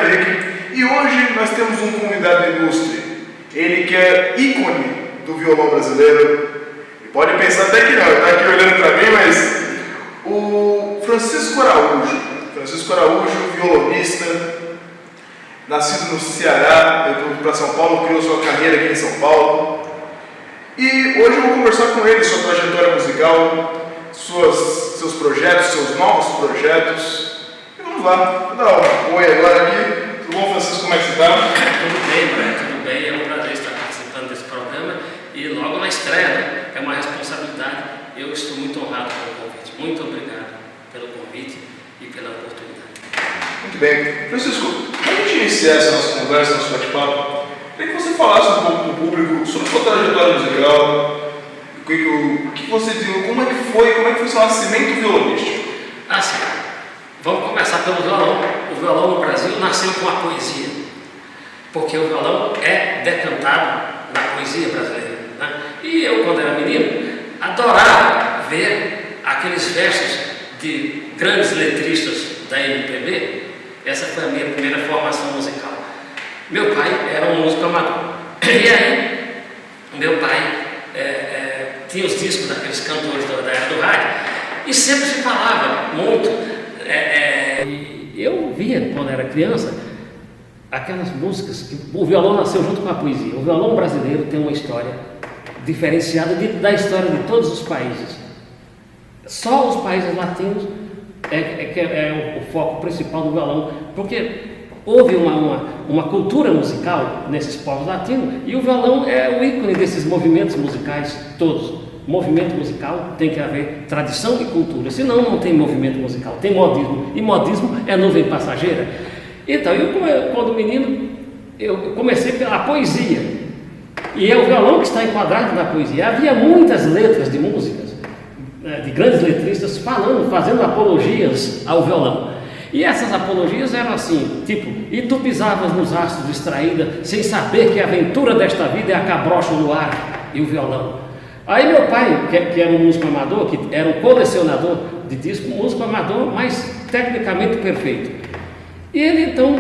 Henrique e hoje nós temos um convidado ilustre. Ele que é ícone do violão brasileiro. E pode pensar até que não, ele está aqui olhando para mim, mas o Francisco Araújo. Francisco Araújo, violonista, nascido no Ceará, veio para São Paulo, criou sua carreira aqui em São Paulo. E hoje eu vou conversar com ele sobre sua trajetória musical, seus projetos, seus novos projetos. E vamos lá, vou dar um oi agora aqui. Tudo bom, Francisco? Como é que você está? Tudo bem, Brian, tudo bem. É um prazer estar participando desse programa. E logo na estreia, né? É uma responsabilidade. Eu estou muito honrado pelo convite. Muito obrigado pelo convite e pela oportunidade. Muito bem. Francisco, para a gente iniciar essa nossa conversa, nosso bate-papo, queria que você falasse um pouco para o público sobre sua trajetória musical, o que você viu, como é que foi seu nascimento violonístico? Sim. Vamos começar pelo violão. O violão no Brasil nasceu com a poesia, porque o violão é decantado na poesia brasileira, né? E eu, quando era menino, adorava ver aqueles versos de grandes letristas da MPB. Essa foi a minha primeira formação musical. Meu pai era um músico amador. E aí, meu pai tinha os discos daqueles cantores da era do rádio, e sempre se falava muito. Eu via, quando era criança, aquelas músicas que o violão nasceu junto com a poesia. O violão brasileiro tem uma história diferenciada da história de todos os países. Só os países latinos é o foco principal do violão, porque houve uma cultura musical nesses povos latinos, e o violão é o ícone desses movimentos musicais todos. Movimento musical tem que haver tradição e cultura, senão não tem movimento musical, tem modismo, e modismo é nuvem passageira. Então, quando menino, eu comecei pela poesia, e é o violão que está enquadrado na poesia. Havia muitas letras de músicas, de grandes letristas fazendo apologias ao violão. E essas apologias eram assim, tipo: e tu pisavas nos astros distraída, sem saber que a aventura desta vida é a cabrocha no ar e o violão. Aí meu pai, que era um músico amador, que era um colecionador de discos, um músico amador, mas tecnicamente perfeito. E ele então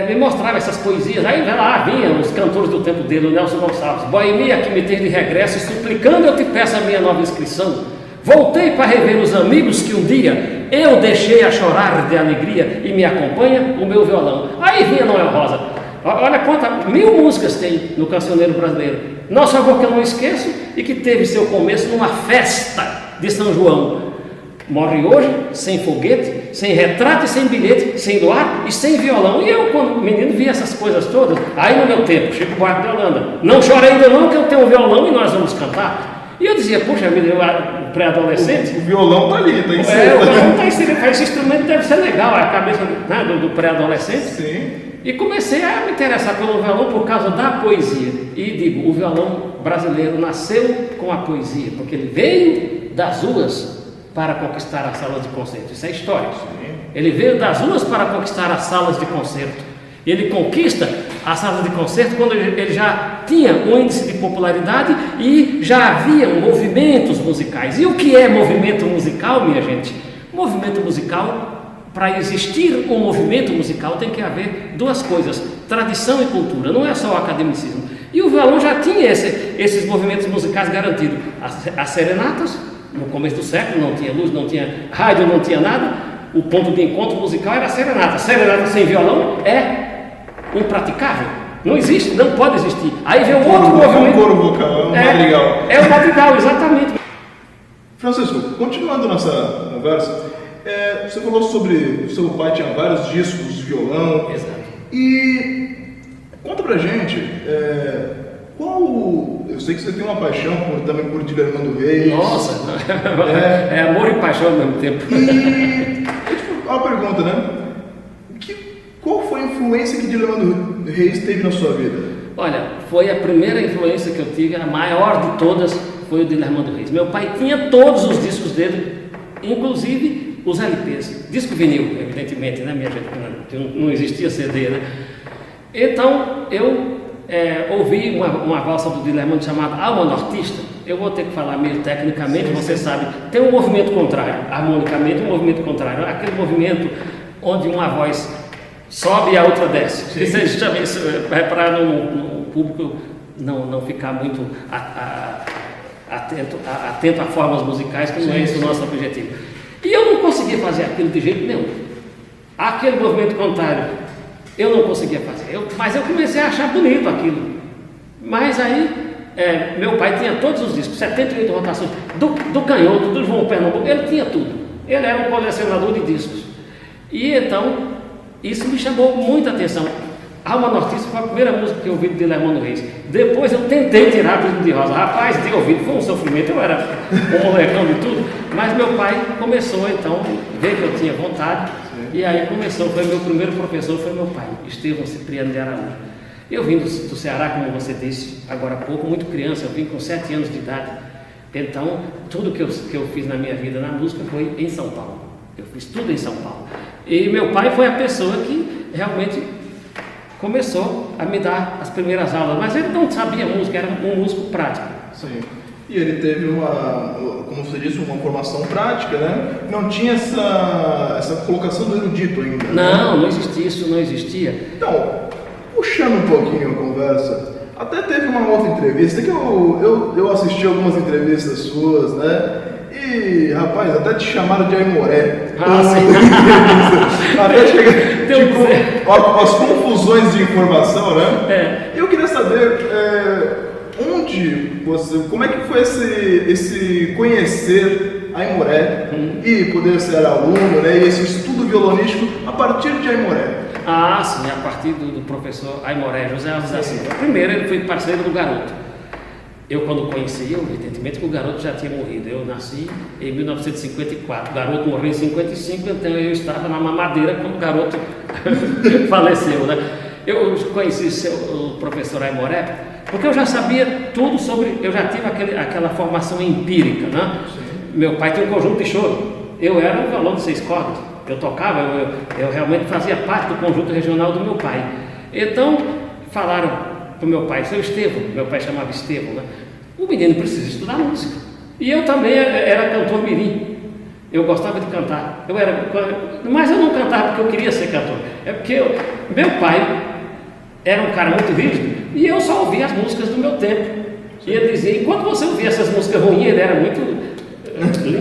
me mostrava essas poesias. Aí lá vinham os cantores do tempo dele, o Nelson Gonçalves: boemia que me tem de regresso, suplicando eu te peço a minha nova inscrição. Voltei para rever os amigos que um dia eu deixei a chorar de alegria, e me acompanha o meu violão. Aí vinha Noel Rosa. Olha quantas 1000 músicas tem no cancioneiro brasileiro. Nosso avô, que eu não esqueço, e que teve seu começo numa festa de São João. Morre hoje sem foguete, sem retrato e sem bilhete, sem luar e sem violão. E eu, quando menino, vi essas coisas todas. Aí no meu tempo, Chico Buarque de Holanda: não chore ainda não, que eu tenho um violão e nós vamos cantar. E eu dizia: puxa vida, eu pré-adolescente. O violão está ali, está inserido. O violão está inserido. Esse instrumento deve ser legal, a cabeça do pré-adolescente. Sim. E comecei a me interessar pelo violão por causa da poesia. E digo, o violão brasileiro nasceu com a poesia, porque ele veio das ruas para conquistar as salas de concerto. Isso é história. Ele veio das ruas para conquistar as salas de concerto. Ele conquista as salas de concerto quando ele já tinha um índice de popularidade e já havia movimentos musicais. E o que é movimento musical, minha gente? Movimento musical, para existir um movimento musical, tem que haver duas coisas: tradição e cultura, não é só o academicismo. E o violão já tinha esses movimentos musicais garantidos. As serenatas, no começo do século, não tinha luz, não tinha rádio, não tinha nada. O ponto de encontro musical era a serenata. Serenata sem violão é impraticável. Não existe, não pode existir. Aí vem um outro movimento. É um coro vocal, é um madrigal. É um madrigal, exatamente. Francisco, continuando nossa conversa, você falou sobre o seu pai tinha vários discos de violão. Exato. E conta pra gente, eu sei que você tem uma paixão também por Dilermando Reis. Nossa, é amor e paixão ao mesmo tempo. E uma pergunta, né? Qual foi a influência que Dilermando Reis teve na sua vida? Olha, foi a primeira influência que eu tive, a maior de todas foi o Dilermando Reis. Meu pai tinha todos os discos dele, inclusive os LPs, disco vinil, evidentemente, né, minha gente? Não existia CD, né? Então, eu ouvi uma valsa do Dilermando chamada Alma Nortista. Eu vou ter que falar meio tecnicamente, você sabe, tem um movimento contrário, harmonicamente um movimento contrário, aquele movimento onde uma voz sobe e a outra desce. Isso é justamente para no público não ficar muito atento a formas musicais, que não é esse o nosso objetivo. E eu não conseguia fazer aquilo de jeito nenhum. Aquele movimento contrário, eu não conseguia fazer. Mas eu comecei a achar bonito aquilo. Mas aí, meu pai tinha todos os discos, 78 rotações, do Canhoto, do João Pernambuco, ele tinha tudo. Ele era um colecionador de discos. E então, isso me chamou muita atenção. Alma Nortista foi a primeira música que eu ouvi de Lermano Reis. Depois eu tentei tirar Prisma de Rosa. Rapaz, de ouvido foi um sofrimento, eu era um molecão de tudo. Mas meu pai começou então, veio que eu tinha vontade. E aí começou, foi meu primeiro professor, foi meu pai, Estevão Cipriano de Araújo. Eu vim do Ceará, como você disse agora há pouco, muito criança, eu vim com 7 anos de idade. Então, tudo que eu fiz na minha vida na música foi em São Paulo. Eu fiz tudo em São Paulo. E meu pai foi a pessoa que realmente começou a me dar as primeiras aulas, mas ele não sabia música, era um músico prático. Sim. E ele teve como você disse, uma formação prática, né? Não tinha essa colocação do erudito ainda. Não, não existia isso, não existia. Então, puxando um pouquinho a conversa, até teve uma outra entrevista que eu assisti algumas entrevistas suas, né? E, rapaz, até te chamaram de Aimoré. Sim. Até chega as confusões de informação, né? E eu queria saber como é que foi esse conhecer Aimoré e poder ser aluno, né? E esse estudo violonístico a partir de Aimoré. Sim, a partir do professor Aimoré, José Alves da Silva. Primeiro, ele foi parceiro do Garoto. Eu, quando conheci, evidentemente que o Garoto já tinha morrido. Eu nasci em 1954, o Garoto morreu em 55, então eu estava na mamadeira quando o Garoto faleceu, né? Eu conheci o professor Aimoré porque eu já sabia tudo sobre, eu já tive aquela formação empírica, né? Meu pai tinha um conjunto de choro, eu era um violão de 6 cordas, eu tocava, eu realmente fazia parte do conjunto regional do meu pai. Então, falaram para o meu pai, seu Estevão, meu pai chamava Estevão, né? O menino precisa estudar música. E eu também era cantor mirim, eu gostava de cantar, mas eu não cantava porque eu queria ser cantor, é porque meu pai era um cara muito rígido e eu só ouvia as músicas do meu tempo. E ele dizia, enquanto você ouvia essas músicas ruins, ele era muito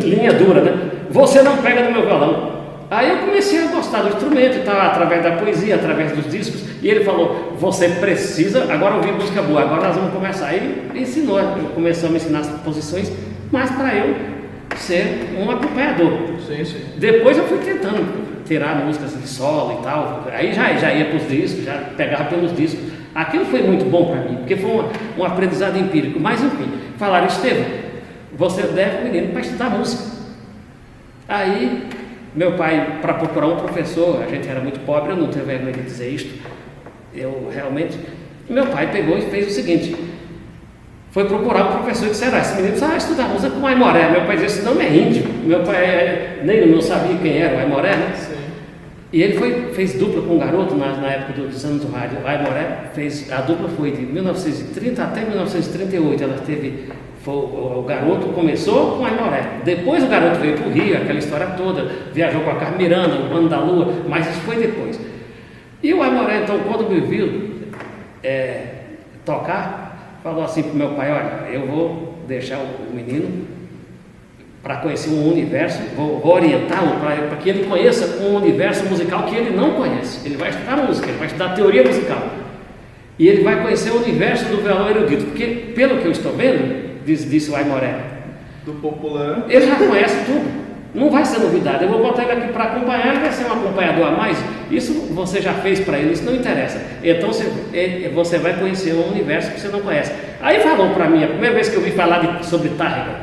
linha dura, né? Você não pega no meu violão. Aí eu comecei a gostar do instrumento e tal, através da poesia, através dos discos, e ele falou, você precisa agora ouvir música boa, agora nós vamos começar. Aí ele ensinou, começou a me ensinar as posições, mas para eu ser um acompanhador. Sim. Depois eu fui tentando tirar músicas de solo e tal, aí já ia para os discos, já pegava pelos discos. Aquilo foi muito bom para mim, porque foi um aprendizado empírico. Mas enfim, falaram, Estevão, você deve o menino para estudar música. Aí meu pai, para procurar um professor, a gente era muito pobre, eu não tenho vergonha de dizer isto, meu pai pegou e fez o seguinte, foi procurar um professor e disse, esse menino precisa estudar música com o Aimoré. Meu pai disse, esse nome é índio, meu pai nem não sabia quem era o Aimoré, né? Sim. E ele fez dupla com o Garoto na época dos anos do rádio. O Aimoré a dupla foi de 1930 até 1938, o Garoto começou com a Aimoré, depois o Garoto veio para o Rio, aquela história toda, viajou com a Carmen Miranda, o Bando da Lua, mas isso foi depois. E o Aimoré, então, quando me viu tocar, falou assim para o meu pai, olha, eu vou deixar o menino para conhecer um universo, vou orientá-lo para que ele conheça um universo musical que ele não conhece. Ele vai estudar música, ele vai estudar teoria musical. E ele vai conhecer o universo do violão erudito, porque, pelo que eu estou vendo, disse o Aimoré, do popular, ele já conhece tudo, não vai ser novidade, eu vou botar ele aqui para acompanhar, ele vai ser um acompanhador a mais, isso você já fez para ele, isso não interessa, então você vai conhecer um universo que você não conhece. Aí falou para mim, a primeira vez que eu vi falar sobre Tárrega,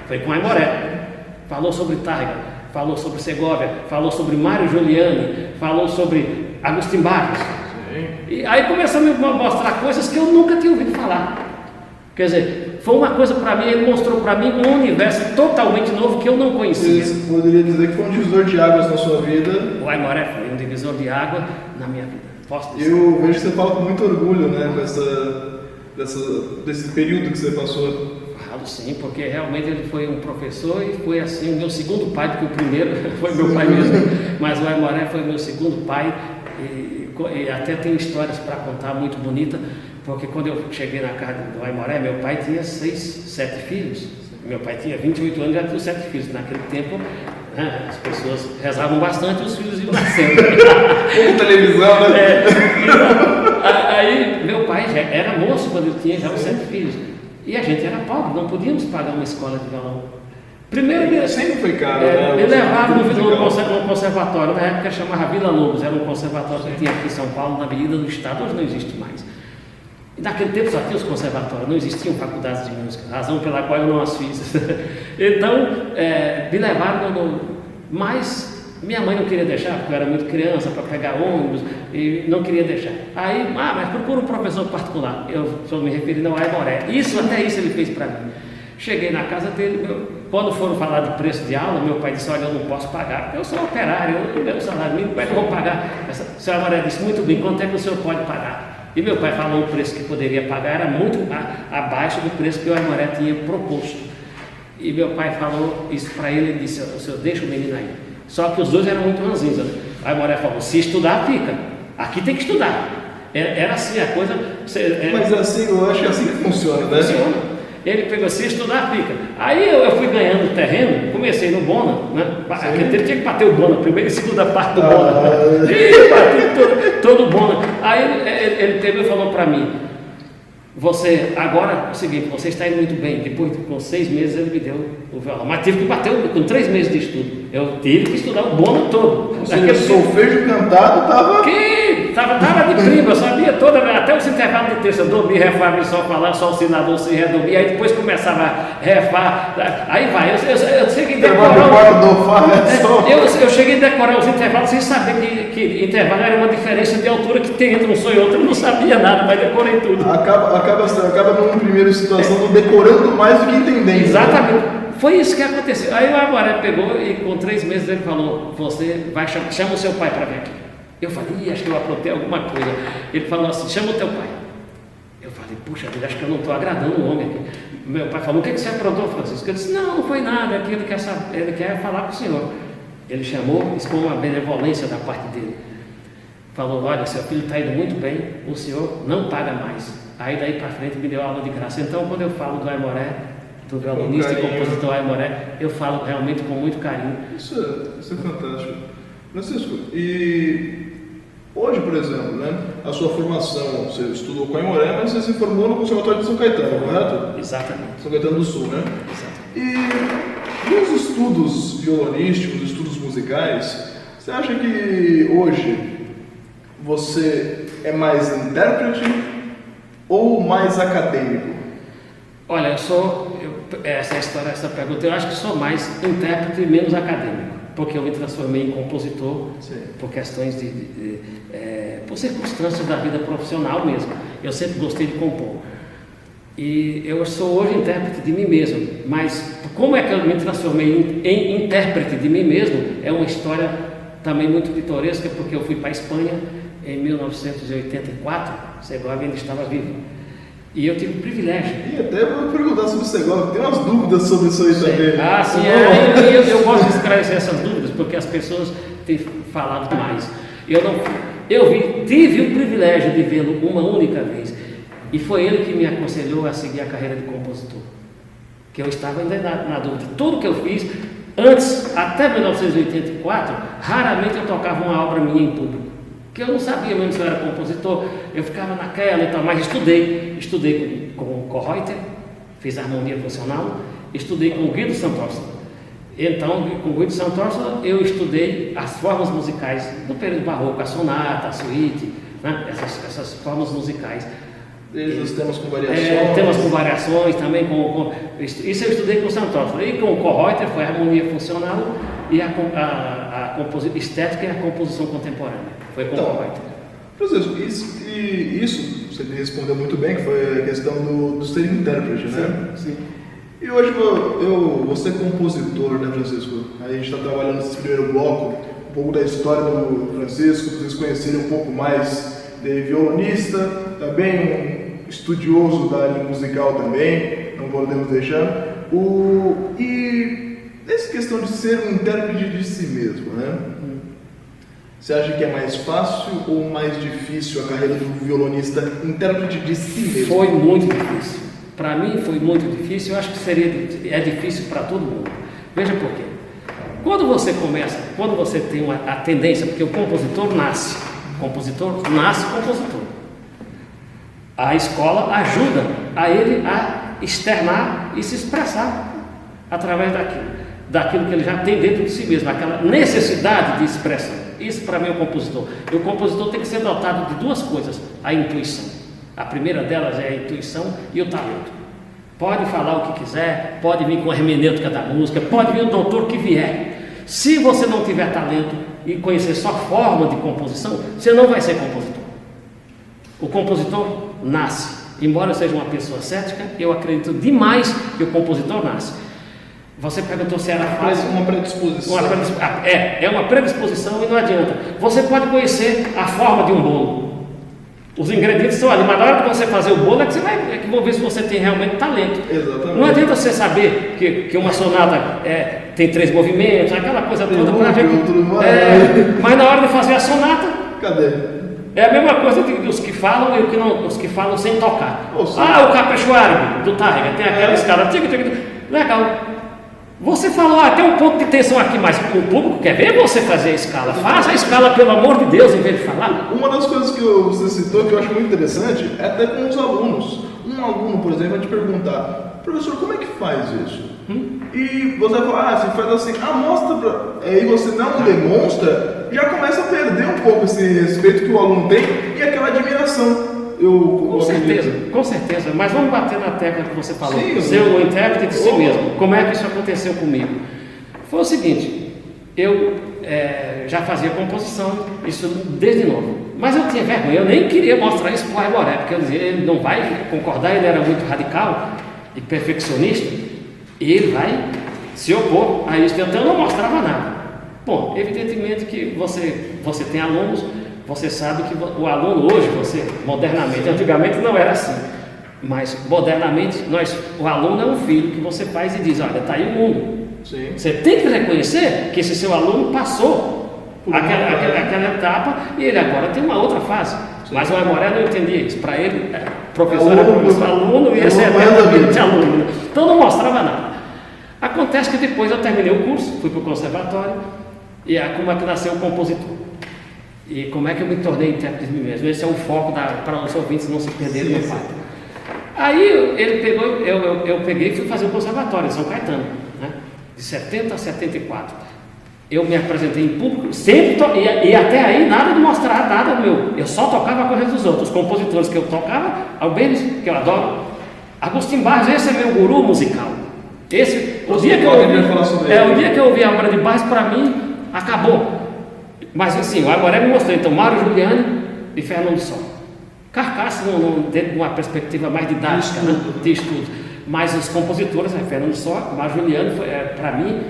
foi com o Aimoré, falou sobre Tárrega, falou sobre Segovia, falou sobre Mário Giuliani, falou sobre Agustín Barros, e aí começou a me mostrar coisas que eu nunca tinha ouvido falar. Quer dizer, foi uma coisa para mim, ele mostrou para mim um universo totalmente novo que eu não conhecia. Você poderia dizer que foi um divisor de águas na sua vida? O Aimoré foi um divisor de água na minha vida. Posso dizer? Eu vejo que você fala com muito orgulho, né, desse período que você passou. Falo sim, porque realmente ele foi um professor e foi assim o meu segundo pai, porque o primeiro foi meu pai mesmo, mas o Aimoré foi o meu segundo pai. e até tenho histórias para contar muito bonita, porque quando eu cheguei na casa do Aimoré, meu pai tinha 7 filhos. Meu pai tinha 28 anos e já tinha 7 filhos. Naquele tempo, né, as pessoas rezavam bastante e os filhos iam nascendo. Como televisão, né? Aí meu pai já era moço quando ele tinha já os 7 filhos. E a gente era pobre, não podíamos pagar uma escola de violão. Primeiro, sempre foi caro, né? Me levaram no conservatório, na época chamava Vila Lobos, era um conservatório que tinha aqui em São Paulo, na Avenida do Estado, hoje não existe mais. E naquele tempo só tinha os conservatórios, não existiam faculdades de música, razão pela qual eu não as fiz. Então, me levaram, mas minha mãe não queria deixar, porque eu era muito criança, para pegar ônibus, e não queria deixar. Aí, mas procura um professor particular, eu estou me referindo ao Aimoré. Até isso ele fez para mim. Cheguei na casa dele, quando foram falar de preço de aula, meu pai disse, olha, eu não posso pagar, porque eu sou operário, eu não ganho salário mínimo, como é que eu vou pagar? O senhor Aimoré disse, muito bem, quanto é que o senhor pode pagar? E meu pai falou o preço que poderia pagar, era muito abaixo do preço que o Aimoré tinha proposto. E meu pai falou isso para ele, ele disse, o senhor deixa o menino aí. Só que os dois eram muito ranzinhos. O Aimoré falou, se estudar, fica. Aqui tem que estudar. Era assim a coisa. Mas assim, eu acho que assim que funciona, né? Funciona. Ele pegou assim, estudar, fica. Aí eu fui ganhando terreno, comecei no Bona, né? Aquele tempo tinha que bater o Bona, primeira e segunda parte do Bona. Né? E bati todo o Bona. Aí ele pegou e falou para mim, você, agora é o seguinte, você está indo muito bem. Depois, com 6 meses, ele me deu o violão. Mas tive que bater com 3 meses de estudo. Eu tive que estudar o Bona todo. O solfejo cantado estava... Estava de prima, eu sabia toda, até os intervalos de terça, do mi, ré, fá, mi, sol, lá, sol, si, lá, do, si, ré, do, mi, aí depois começava ré, fá, aí vai, eu cheguei a decorar, eu cheguei a decorar os intervalos sem saber que intervalo era uma diferença de altura que tem entre um som e outro, eu não sabia nada, mas decorei tudo. Acaba numa primeira situação decorando mais do que entendendo. Exatamente. Né? Foi isso que aconteceu. Aí o Aimoré pegou e com 3 meses ele falou, você vai chama o seu pai para vir aqui. Eu falei, acho que eu aprontei alguma coisa. Ele falou assim, chama o teu pai. Eu falei, puxa vida, acho que eu não estou agradando o homem aqui. Meu pai falou, o que você aprontou, Francisco? Eu disse, não foi nada, é que ele quer falar com o senhor. Ele chamou, expôs uma benevolência da parte dele. Falou, olha, seu filho está indo muito bem, o senhor não paga mais. Aí daí para frente me deu aula de graça. Então quando eu falo do Aimoré, do violonista e compositor Aimoré, eu falo realmente com muito carinho. Isso é fantástico. Francisco, e hoje, por exemplo, né, a sua formação, você estudou com Aimoré, mas você se formou no Conservatório de São Caetano, correto? Exatamente. São Caetano do Sul, né? Exatamente. E nos estudos violonísticos, nos estudos musicais, você acha que hoje você é mais intérprete ou mais acadêmico? Olha, essa pergunta, eu acho que sou mais intérprete e menos acadêmico, porque eu me transformei em compositor. Sim. Por questões por circunstâncias da vida profissional mesmo. Eu sempre gostei de compor. E eu sou hoje intérprete de mim mesmo, mas como é que eu me transformei em intérprete de mim mesmo? É uma história também muito pitoresca, porque eu fui para a Espanha em 1984, Segovia ainda estava vivo. E eu tive o privilégio. E até vou perguntar sobre o Segovia, tem umas dúvidas sobre isso aí também. Ah, sim, eu gosto de esclarecer essas dúvidas, porque as pessoas têm falado mais. Tive o privilégio de vê-lo uma única vez, e foi ele que me aconselhou a seguir a carreira de compositor, que eu estava ainda na dúvida. Tudo que eu fiz, antes, até 1984, raramente eu tocava uma obra minha em público, que eu não sabia mesmo se eu era compositor, eu ficava naquela e tal, mas estudei com o Kohreuter, fiz harmonia funcional, estudei com o Guido Santorsola. Então, com o Guido Santorsola, eu estudei as formas musicais do período barroco, a sonata, a suíte, né? essas formas musicais. Desde os temas com variações. Temas com variações também. Isso eu estudei com o Santorsola. E com o Kohreuter foi a harmonia funcional e a estética e a composição contemporânea. Foi com o Kohreuter. Francisco, isso você respondeu muito bem, que foi a questão do ser intérprete, né? Sim. E hoje você é compositor, né, Francisco? A gente está trabalhando nesse primeiro bloco, um pouco da história do Francisco, para vocês conhecerem um pouco mais de violonista, também um estudioso da área musical também, não podemos deixar. E essa questão de ser um intérprete de si mesmo, né? Você acha que é mais fácil ou mais difícil a carreira do violonista intérprete de si mesmo? Foi muito difícil. Para mim foi muito difícil, eu acho que é difícil para todo mundo. Veja por quê. Quando você tem a tendência, porque o compositor nasce compositor. A escola ajuda a ele a externar e se expressar através daquilo que ele já tem dentro de si mesmo, aquela necessidade de expressão. Isso para mim é o compositor. E o compositor tem que ser dotado de duas coisas: a intuição. A primeira delas é a intuição e o talento. Pode falar o que quiser, pode vir com a hermenêutica da música, pode vir o doutor que vier. Se você não tiver talento e conhecer só forma de composição, você não vai ser compositor. O compositor nasce. Embora eu seja uma pessoa cética, eu acredito demais que o compositor nasce. Você perguntou se era fácil. Uma predisposição. É uma predisposição e não adianta. Você pode conhecer a forma de um bolo. Os ingredientes estão ali, mas na hora que você fazer o bolo é que vão ver se você tem realmente talento. Exatamente. Não adianta você saber que uma sonata tem 3 movimentos, aquela coisa toda para ver. Mas na hora de fazer a sonata, cadê? É a mesma coisa dos que falam e os que falam sem tocar. O caprichoário do Tiger tem aquela escala. Legal. Você falou, tem um ponto de tensão aqui, mas o público quer ver você fazer a escala. Faça a escala, pelo amor de Deus, em vez de falar. Uma das coisas que você citou que eu acho muito interessante é até com os alunos. Um aluno, por exemplo, vai te perguntar: professor, como é que faz isso? E você vai falar: se faz assim, mostra pra... E você não demonstra, já começa a perder um pouco esse respeito que o aluno tem e aquela admiração. Com certeza, mas vamos bater na tecla que você falou. Sim, ser o intérprete de si mesmo. Como é que isso aconteceu comigo? Foi o seguinte: eu já fazia composição, isso desde novo, mas eu tinha vergonha, eu nem queria mostrar isso para o Aimoré, porque eu dizia, ele não vai concordar, ele era muito radical e perfeccionista, e ele vai se opor a isso, então eu não mostrava nada. Bom, evidentemente que você tem alunos. Você sabe que o aluno hoje, modernamente, antigamente não era assim, mas modernamente o aluno é um filho que você faz e diz: olha, está aí o mundo. Sim. Você tem que reconhecer que esse seu aluno passou aquela etapa e ele agora tem uma outra fase. Sim. Mas o Aimoré não entendia isso. Para ele, professor era professor, aluno e esse é eternamente aluno. Então não mostrava nada. Acontece que depois eu terminei o curso, fui para o conservatório e como é que nasceu o compositor. E como é que eu me tornei intérprete de mim mesmo? Esse é o foco para os ouvintes não se perderem no fato. Aí eu peguei e fui fazer o conservatório em São Caetano, né? De 70 a 74. Eu me apresentei em público, sempre e até aí nada de mostrar nada meu. Eu só tocava coisas dos outros. Os compositores que eu tocava, Albêniz, que eu adoro, Agostinho Barros, esse é meu guru musical. O dia que eu ouvi a obra de Barros, para mim, acabou. Mas assim, o Aimoré me mostrou, então, Mário Giuliani e Fernando Só. Carcaça dentro de uma perspectiva mais didática, de estudo. Mas os compositores, Fernando Só, Mário Giuliani, para mim,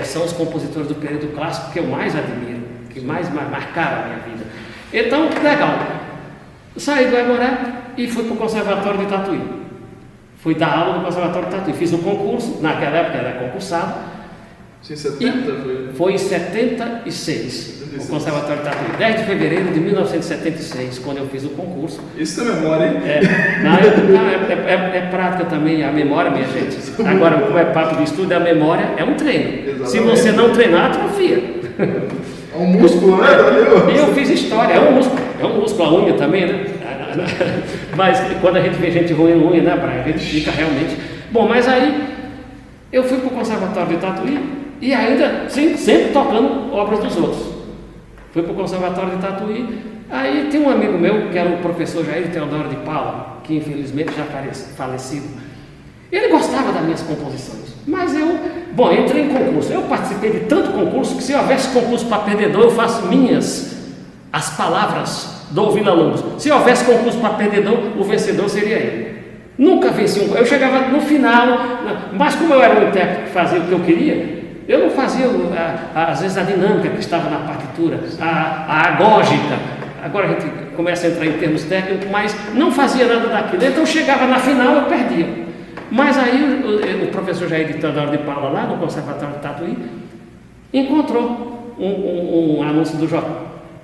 são os compositores do período clássico que eu mais admiro, que mais marcaram a minha vida. Então, legal. Saí do Aimoré e fui para o Conservatório de Tatuí. Fui dar aula no Conservatório de Tatuí. Fiz um concurso, naquela época era concursado. Em 70 foi em 76, o Conservatório de Tatuí, 10 de fevereiro de 1976, quando eu fiz o concurso. Isso é memória, hein? É prática também, a memória, minha gente. Agora, como é papo de estudo, a memória é um treino. Exatamente. Se você não treinar, atrofia. É um músculo, né? E eu fiz história, é um músculo, a unha também, né? Mas quando a gente vê gente ruim em unha, né, Brian? A gente fica realmente... Bom, mas aí eu fui para o Conservatório de Tatuí. E ainda, sempre tocando obras dos outros. Fui para o Conservatório de Tatuí. Aí tem um amigo meu, que era o professor Jair Teodoro de Paula, que infelizmente já falecido. Ele gostava das minhas composições. Mas entrei em concurso. Eu participei de tanto concurso que se houvesse concurso para perdedor, eu faço as palavras do Vila-Lobos. Se houvesse concurso para perdedor, o vencedor seria ele. Nunca venci eu chegava no final, mas como eu era um intérprete que fazia o que eu queria, eu não fazia, às vezes, a dinâmica que estava na partitura, a agógica. Agora a gente começa a entrar em termos técnicos, mas não fazia nada daquilo. Então chegava na final, eu perdia. Mas aí o professor Jair Teodoro de Paula, lá no Conservatório de Tatuí, encontrou um anúncio do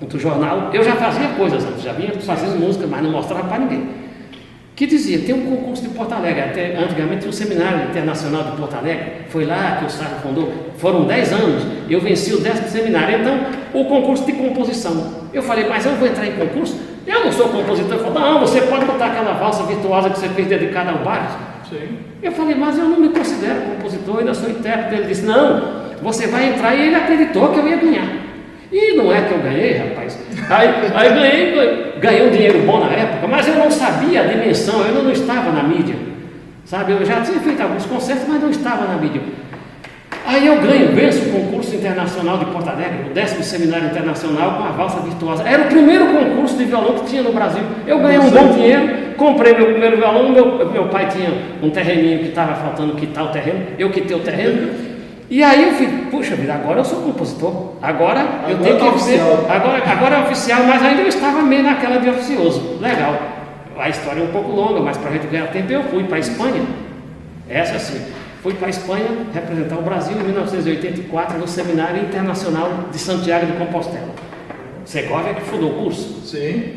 do jornal. Eu já fazia coisas antes, já vinha fazendo música, mas não mostrava para ninguém. Que dizia, tem um concurso de Porto Alegre, até antigamente tinha um seminário internacional de Porto Alegre, foi lá que o Sara fundou, foram 10 anos, eu venci o 10º seminário, então o concurso de composição. Eu falei, mas eu vou entrar em concurso? Eu não sou compositor. Ele falou, não, você pode botar aquela valsa virtuosa que você fez dedicada ao Barros. Sim. Eu falei, mas eu não me considero compositor, ainda sou intérprete. Ele disse, não, você vai entrar, e ele acreditou que eu ia ganhar. E não é que eu ganhei, rapaz. Aí ganhei um dinheiro bom na época, mas eu não sabia a dimensão, eu não estava na mídia. Sabe, eu já tinha feito alguns concertos, mas não estava na mídia. Aí eu venço o concurso internacional de Porto Alegre, o 10º seminário internacional com a valsa virtuosa. Era o primeiro concurso de violão que tinha no Brasil. Eu ganhei um bom dinheiro, comprei meu primeiro violão, meu pai tinha um terreninho que estava faltando quitar o terreno, eu quitei o terreno. E aí eu falei, puxa vida, agora eu sou compositor, agora eu tenho que ser, agora é oficial, mas ainda eu estava meio naquela de oficioso. Legal, a história é um pouco longa, mas para a gente ganhar tempo eu fui para a Espanha, fui para a Espanha representar o Brasil em 1984 no Seminário Internacional de Santiago de Compostela. Segovia que fundou o curso. Sim.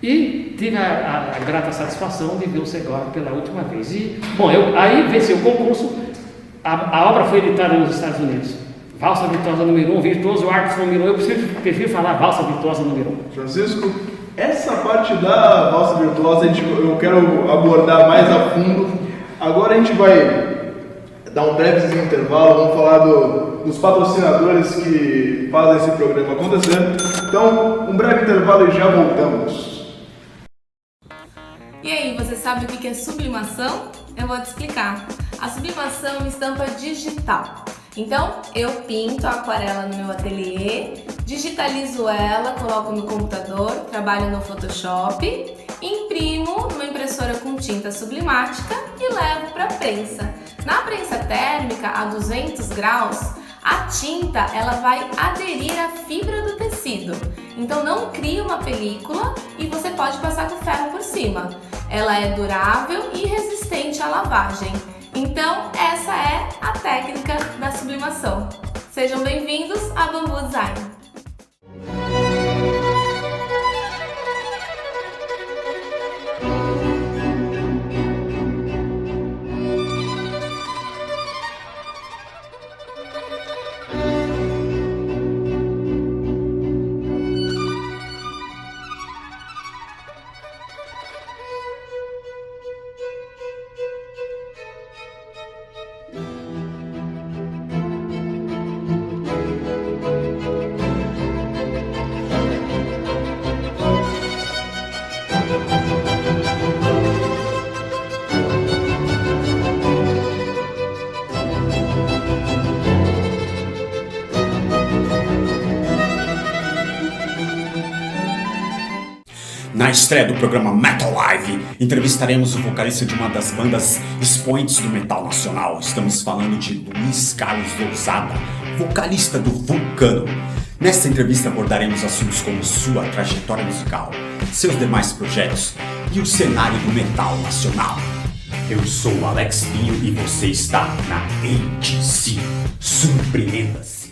E tive a grata satisfação de ver o Segovia pela última vez. E, bom, aí venci o concurso. A obra foi editada nos Estados Unidos. Valsa Virtuosa número 1, Virtuoso Artes número 1. Eu prefiro falar Valsa Virtuosa número 1. Francisco, essa parte da valsa virtuosa eu quero abordar mais a fundo. Agora a gente vai dar um breve intervalo, vamos falar dos patrocinadores que fazem esse programa acontecer. Então, um breve intervalo e já voltamos. E aí, você sabe o que é sublimação? Eu vou te explicar. A sublimação é uma estampa digital. Então, eu pinto a aquarela no meu ateliê, digitalizo ela, coloco no computador, trabalho no Photoshop, imprimo numa impressora com tinta sublimática e levo para a prensa. Na prensa térmica, a 200 graus, a tinta ela vai aderir à fibra do tecido. Então, não cria uma película e você pode passar com ferro por cima. Ela é durável e resistente à lavagem. Então, essa é a técnica da sublimação. Sejam bem-vindos a Bambu Design. Na estreia do programa Metal Live, entrevistaremos o vocalista de uma das bandas expoentes do metal nacional. Estamos falando de Luiz Carlos Lousada, vocalista do Vulcano. Nesta entrevista abordaremos assuntos como sua trajetória musical, seus demais projetos e o cenário do metal nacional. Eu sou o Alex Pinho e você está na ATC. Surpreenda-se!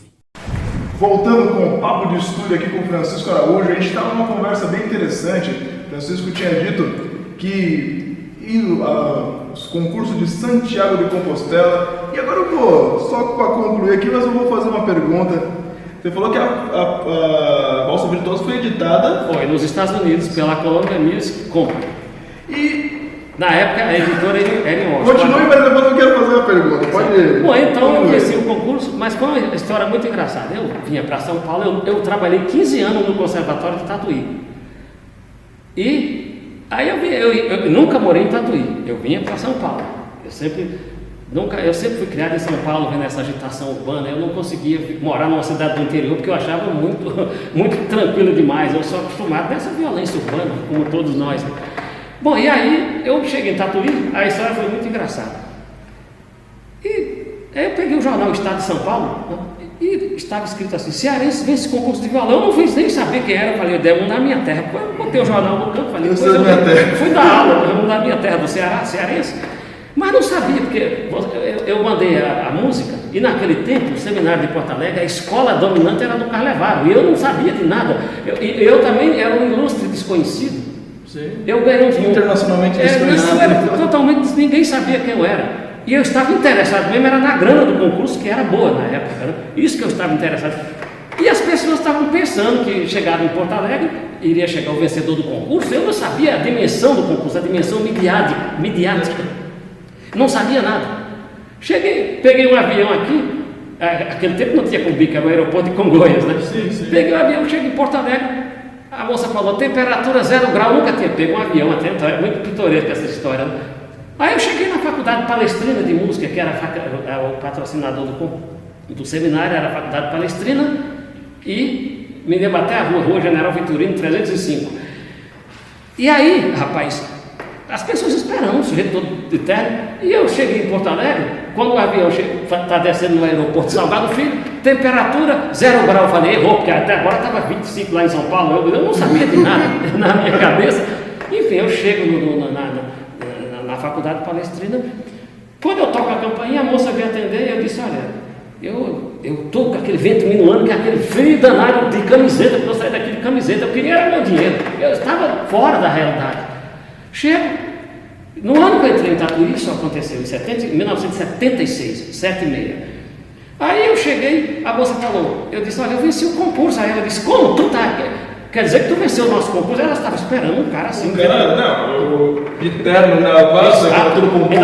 Voltando com o papo de estúdio aqui com o Francisco Araújo, a gente estava numa conversa bem interessante. O Francisco tinha dito que os concursos de Santiago de Compostela, e agora eu vou, só para concluir aqui, mas eu vou fazer uma pergunta. Você falou que a valsa virtuosa foi editada... Foi nos Estados Unidos pela Columbia Music Company. E... Na época, a editora era em Washington. Continue, mas depois eu quero fazer uma pergunta. Pode ir. Bom, então eu venci o concurso, mas foi uma história muito engraçada. Eu vinha para São Paulo, eu trabalhei 15 anos no Conservatório de Tatuí. E aí eu nunca morei em Tatuí, eu vinha para São Paulo. Eu sempre fui criado em São Paulo, vendo essa agitação urbana. Eu não conseguia morar numa cidade do interior porque eu achava muito tranquilo demais. Eu sou acostumado dessa violência urbana, como todos nós. Bom, e aí eu cheguei em Tatuí, a história foi muito engraçada. E aí eu peguei o jornal Estado de São Paulo, e estava escrito assim: cearense vence concurso de violão. Eu não fiz nem saber quem era. Eu falei, eu devo na minha terra. Eu botei o jornal no canto, falei, depois eu fui dar aula, eu da minha terra, do Ceará, cearense. Mas não sabia, porque eu mandei a música, e naquele tempo, o seminário de Porto Alegre, a escola dominante era do Carlevaro, e eu não sabia de nada. Eu também era um ilustre desconhecido. Sim. Eu ganhei internacionalmente desconhecido. Era totalmente, ninguém sabia quem eu era. E eu estava interessado mesmo, era na grana do concurso, que era boa na época, né? Isso que eu estava interessado. E as pessoas estavam pensando que chegaram em Porto Alegre, iria chegar o vencedor do concurso. Eu não sabia a dimensão do concurso, a dimensão midiática. Não sabia nada. Cheguei, peguei um avião aqui, aquele tempo não tinha Cumbica, era o aeroporto de Congonhas, né? Sim. Peguei o avião, cheguei em Porto Alegre, a moça falou, temperatura 0 grau, nunca tinha pego um avião até, então é muito pitoresca essa história, né? Aí eu cheguei na Faculdade Palestrina de Música, que era o patrocinador do seminário, era a Faculdade Palestrina, e me lembro até a rua General Vitorino, 305. E aí, rapaz, as pessoas esperando, o sujeito todo de terno, e eu cheguei em Porto Alegre, quando o avião está descendo no aeroporto de Salgado Filho, temperatura 0 grau, eu falei, errou, porque até agora estava 25 lá em São Paulo, eu não sabia de nada na minha cabeça. Enfim, eu chego na Faculdade Palestrina, quando eu toco a campainha, a moça veio atender, e eu disse, olha, eu estou com aquele vento minuano, que é aquele frio danado de camiseta, porque eu saí daqui de camiseta, eu queria era meu dinheiro, eu estava fora da realidade. Chego, no ano que eu entrei em Tatuí, isso aconteceu em 1976, 7h30. Aí eu cheguei, a moça falou, eu disse, olha, eu venci o concurso. Aí ela disse, como? Tu tá? Quer dizer que tu venceu o nosso concurso? Ela estava esperando um cara assim. O interno na base, tudo concurso.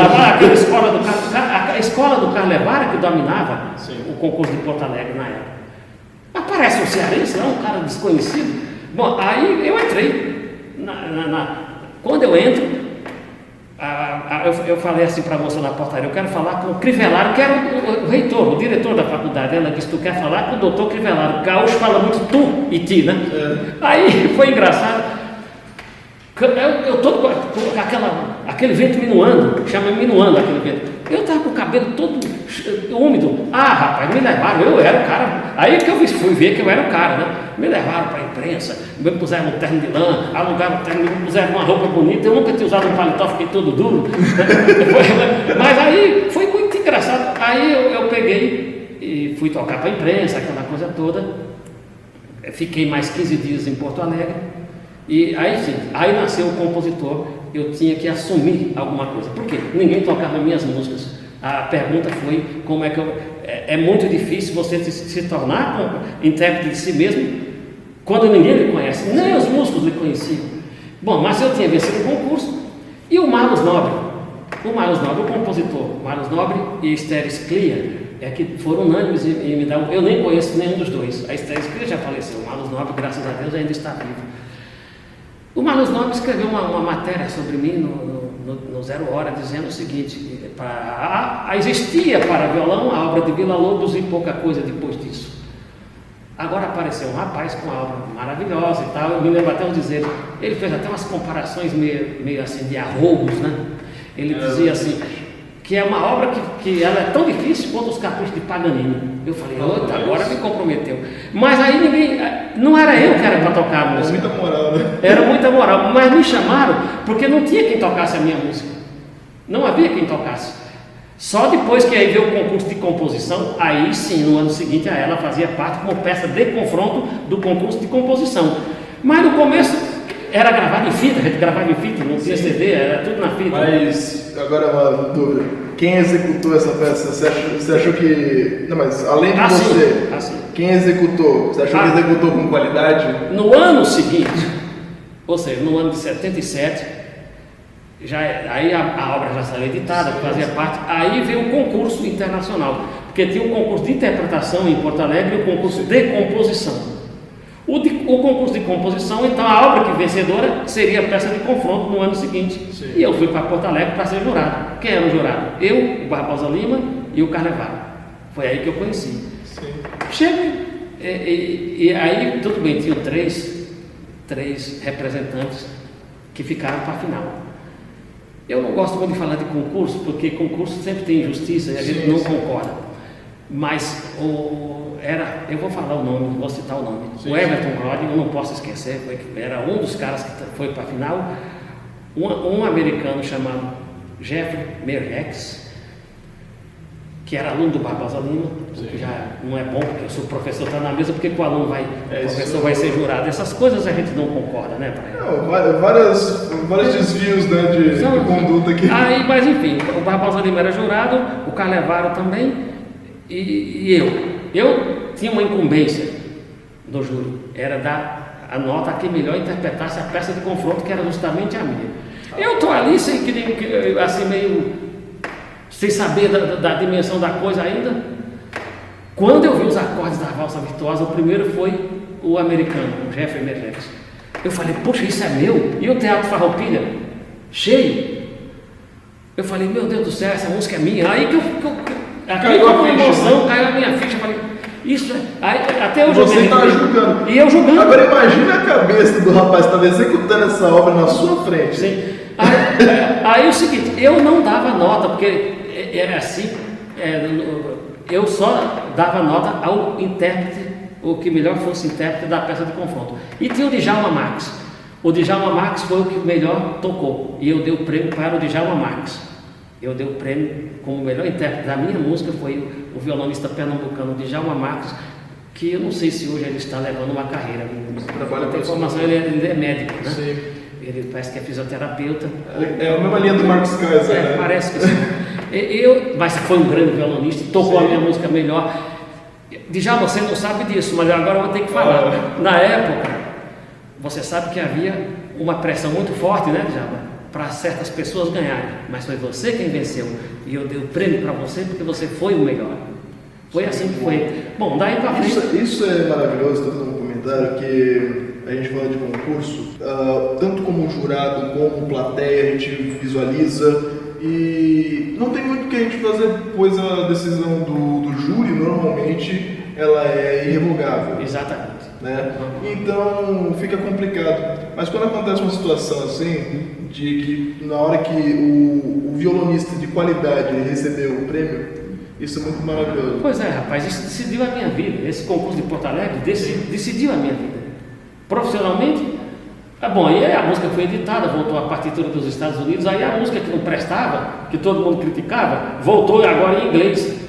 A escola do Carlevara que dominava o concurso de Porto Alegre na época. Aparece um cearense, um cara desconhecido. Bom, aí eu entrei quando eu entro, eu falei assim para a moça na portaria, eu quero falar com o Crivellaro, que era o reitor, o diretor da faculdade. Ela disse, tu quer falar com o doutor Crivellaro? Gaúcho fala muito tu e ti, né? Aí foi engraçado, eu estou com aquele vento minuano, chama minuano aquele vento. Eu estava com o cabelo todo úmido. Ah, rapaz, me levaram, eu era o cara. Aí que eu fui ver que eu era o cara, né? Me levaram para a imprensa, me puseram um terno de lã, alugaram um terno, me puseram uma roupa bonita. Eu nunca tinha usado um paletó, fiquei todo duro. Mas aí foi muito engraçado. Aí eu peguei e fui tocar para a imprensa, aquela coisa toda. Fiquei mais 15 dias em Porto Alegre. E aí sim, aí nasceu o compositor. Eu tinha que assumir alguma coisa. Por quê? Ninguém tocava minhas músicas. A pergunta foi como é que eu... É muito difícil você se tornar intérprete de si mesmo quando ninguém lhe conhece. Nem os músicos lhe conheciam. Bom, mas eu tinha vencido o concurso. E o Marlos Nobre, o compositor, Marlos Nobre e Esther Sclia, que foram unânimes em me dar... Eu nem conheço nenhum dos dois. A Esther Sclia já faleceu. O Marlos Nobre, graças a Deus, ainda está vivo. O Marlos Nobre escreveu uma matéria sobre mim no Zero Hora, dizendo o seguinte, existia para violão a obra de Villa-Lobos e pouca coisa depois disso. Agora apareceu um rapaz com uma obra maravilhosa e tal, eu me lembro até os dizeres, ele fez até umas comparações meio assim de arroubos, né? Ele dizia assim, que é uma obra que ela é tão difícil quanto os caprichos de Paganini. Eu falei, agora me comprometeu. Mas aí não era eu que era para tocar a música. Era muita moral, né? Era muita moral, mas me chamaram porque não tinha quem tocasse a minha música. Não havia quem tocasse. Só depois que aí veio o concurso de composição, aí sim, no ano seguinte, ela fazia parte como peça de confronto do concurso de composição. Mas no começo era gravado em fita, a gente gravava em fita, não tinha CD, era tudo na fita. Mas agora uma dúvida, quem executou essa peça? Você achou que... Não, mas além de você, quem executou? Você achou que executou com qualidade? No ano seguinte, ou seja, no ano de 77, aí a obra já saiu editada, fazia parte, aí veio o concurso internacional, porque tinha o concurso de interpretação em Porto Alegre e o concurso de composição. O concurso de composição, então a obra que vencedora seria a peça de confronto no ano seguinte. Sim. E eu fui para Porto Alegre para ser jurado. Quem era o jurado? Eu, o Barbosa Lima e o Carlevaro. Foi aí que eu conheci. Sim. Chego, e aí tudo bem, tinham três representantes que ficaram para a final. Eu não gosto muito de falar de concurso, porque concurso sempre tem injustiça e a gente não concorda. Mas eu vou falar o nome, vou citar o nome. O Everton Brody, eu não posso esquecer, era um dos caras que foi para a final. Um americano chamado Jeffrey Merrex, que era aluno do Barbosa Lima, que já não é bom, porque o professor está na mesa, porque o aluno vai, o professor vai ser jurado. Essas coisas a gente não concorda, né, Praia? Vários desvios, né, de conduta aqui. Aí, mas enfim, o Barbosa Lima era jurado, o Carlevaro também, e eu tinha uma incumbência no júri, era dar a nota a quem melhor interpretasse a peça de confronto, que era justamente a minha. Eu estou ali sem assim, meio sem saber da dimensão da coisa ainda. Quando eu vi os acordes da Valsa Virtuosa, o primeiro foi o americano, o Jeffrey Merrex. Eu falei, poxa, isso é meu? E o Teatro Farroupilha, cheio. Eu falei, meu Deus do céu, essa música é minha. Aí caiu a emoção, caiu a minha ficha. Eu falei, isso é. Aí, até hoje você está julgando. E eu julgando. Agora imagine a cabeça do rapaz que estava executando essa obra na sua frente. Sim. Aí o seguinte, eu não dava nota, porque era assim, eu só dava nota ao intérprete, o que melhor fosse intérprete da peça de confronto. E tinha o Djalma Marques. O Djalma Marques foi o que melhor tocou, e eu dei o prêmio para o Djalma Marques. Eu dei o prêmio como melhor intérprete da minha música, foi o violonista pernambucano Djalma Marques, que eu não sei se hoje ele está levando uma carreira. Trabalha com informação, ele é médico, né? Sim. Ele parece que é fisioterapeuta. É a mesma linha do Marcos Kaiser, né? Parece que sim. Mas foi um grande violonista, tocou a minha música melhor. Djalma, você não sabe disso, mas agora eu vou ter que falar. Na época, você sabe que havia uma pressão muito forte, né, Djalma? Para certas pessoas ganharem. Mas foi você quem venceu. E eu dei o prêmio para você porque você foi o melhor. Foi assim que foi. Bom, daí para frente. Isso é maravilhoso, estou fazendo um comentário que a gente fala de concurso, tanto como jurado como plateia, a gente visualiza e não tem muito o que a gente fazer, pois a decisão do júri normalmente ela é irrevogável. Exatamente. Né? Então fica complicado. Mas quando acontece uma situação assim, de que na hora que o violonista de qualidade recebeu o prêmio, isso é muito maravilhoso. Pois é, rapaz, isso decidiu a minha vida. Esse concurso de Porto Alegre decidiu a minha vida. Profissionalmente, bom, aí a música foi editada, voltou à partitura dos Estados Unidos, aí a música que não prestava, que todo mundo criticava, voltou agora em inglês.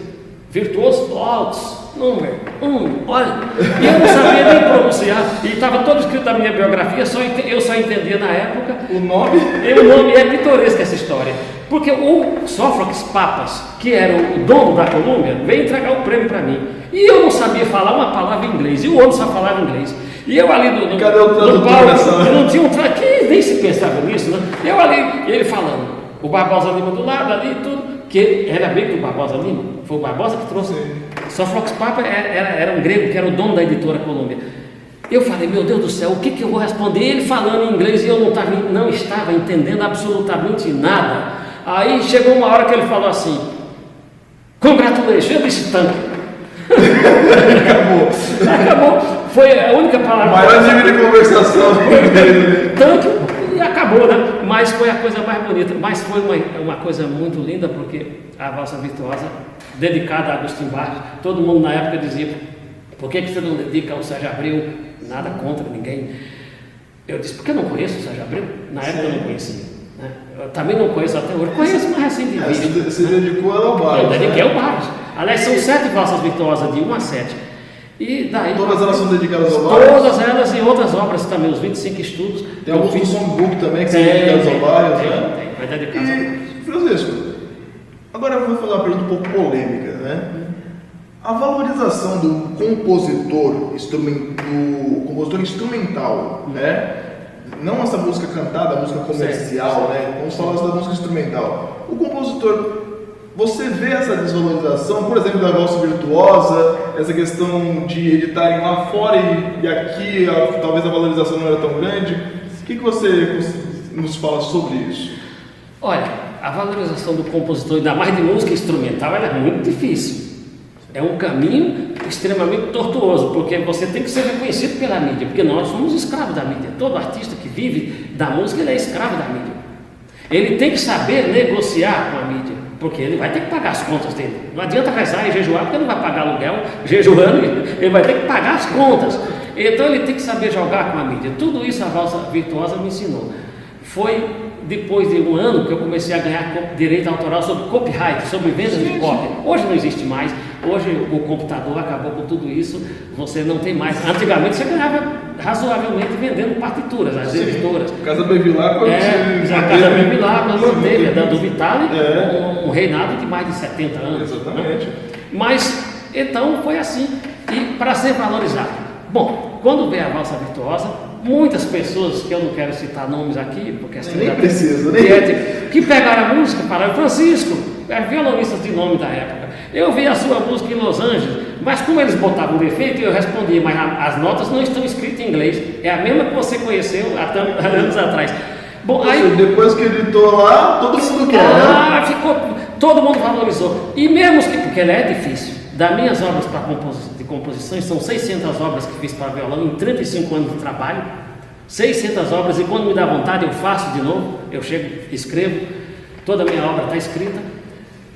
Virtuoso Altos, número 1, olha. E eu não sabia nem pronunciar, e estava todo escrito na minha biografia, eu só entendia na época. O nome? O nome é pitoresco essa história. Porque o Sófocles Papas, que era o dono da Colômbia, veio entregar o prêmio para mim. E eu não sabia falar uma palavra em inglês, e o outro só falava inglês. E eu ali no palco, não tinha um que nem se pensava nisso, né? Eu ali, ele falando, o Barbosa Lima do lado ali e tudo, que era bem que o Barbosa Lima, foi o Barbosa que trouxe. Sófocles Papa era um grego, que era o dono da editora Colômbia. Eu falei, meu Deus do céu, o que eu vou responder? Ele falando em inglês e eu não estava entendendo absolutamente nada. Aí chegou uma hora que ele falou assim, congratulations, eu disse tanto. Acabou. Foi a única palavra. Maior nível de conversação. Tanto e acabou, né? Mas foi a coisa mais bonita. Mas foi uma coisa muito linda, porque a Valsa Virtuosa, dedicada a Agostinho Barros, todo mundo na época dizia, por que você não dedica ao Sérgio Abreu? Nada contra ninguém. Eu disse, porque eu não conheço o Sérgio Abreu? Na época eu não conhecia. Né? Eu também não conheço até hoje. Conheço, mas assim de vista. Você dedicou ao Barros. Eu dediquei ao Barros. Aliás, são 7 valsas virtuosas, de 1 a 7. E daí, todas elas são dedicadas ao Barros? Todas elas e outras obras também, os 25 estudos. Tem alguns do songbook também que são dedicados ao Barros, né? Tem, vai dedicar ao Barros. Francisco, agora eu vou fazer uma pergunta um pouco polêmica, né? A valorização do compositor instrumental, né? Não essa música cantada, a música comercial, né? Vamos falar da música instrumental. O compositor, você vê essa desvalorização, por exemplo, da valsa virtuosa, essa questão de editarem lá fora e aqui talvez a valorização não era tão grande. O que você nos fala sobre isso? Olha, a valorização do compositor, ainda mais de música instrumental, ela é muito difícil. É um caminho extremamente tortuoso, porque você tem que ser reconhecido pela mídia, porque nós somos escravos da mídia. Todo artista que vive da música, ele é escravo da mídia. Ele tem que saber negociar com a mídia, porque ele vai ter que pagar as contas dele. Não adianta rezar e jejuar, porque ele não vai pagar aluguel jejuando, ele vai ter que pagar as contas. Então ele tem que saber jogar com a mídia. Tudo isso a Valsa Virtuosa me ensinou. Foi depois de um ano que eu comecei a ganhar direito autoral sobre copyright, sobre vendas de cópia. Hoje não existe mais, hoje o computador acabou com tudo isso, você não tem mais. Antigamente você ganhava razoavelmente vendendo partituras, as editoras. Casa Bevilá, quando a Casa Bevilá, quando teve, a do Vitale, um reinado de mais de 70 anos. Exatamente. Né? Mas, então, foi assim, e para ser valorizado. Bom, quando veio a valsa virtuosa, muitas pessoas, que eu não quero citar nomes aqui, porque nem precisa, nem que pegaram a música, falaram, Francisco, violonistas de nome da época, eu vi a sua música em Los Angeles, mas como eles botavam defeito, eu respondi, mas as notas não estão escritas em inglês, é a mesma que você conheceu há anos atrás. Bom, aí, depois que ele editou lá, todo mundo quer, né? Ficou, todo mundo valorizou, e mesmo que, porque ele é difícil, das minhas obras de composições, são 600 obras que fiz para violão em 35 anos de trabalho, 600 obras, e quando me dá vontade eu faço de novo, eu chego, escrevo, toda a minha obra está escrita,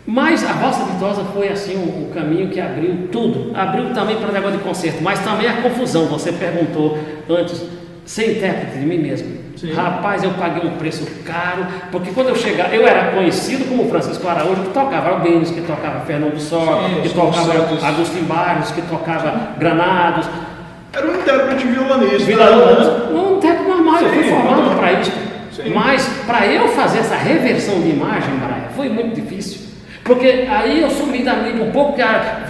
mas a valsa virtuosa foi assim o caminho que abriu tudo, abriu também para o negócio de concerto, mas também a confusão, você perguntou antes, ser intérprete de mim mesmo. Sim. Rapaz, eu paguei um preço caro, porque quando eu chegava, eu era conhecido como Francisco Araújo, que tocava Albêniz, que tocava Fernando Só, que tocava Agostinho Barros, que tocava Granados. Era um intérprete violonista. Um intérprete normal, eu fui formado para isso. Sim. Mas para eu fazer essa reversão de imagem, Braia, foi muito difícil. Porque aí eu sumi da mídia um pouco, que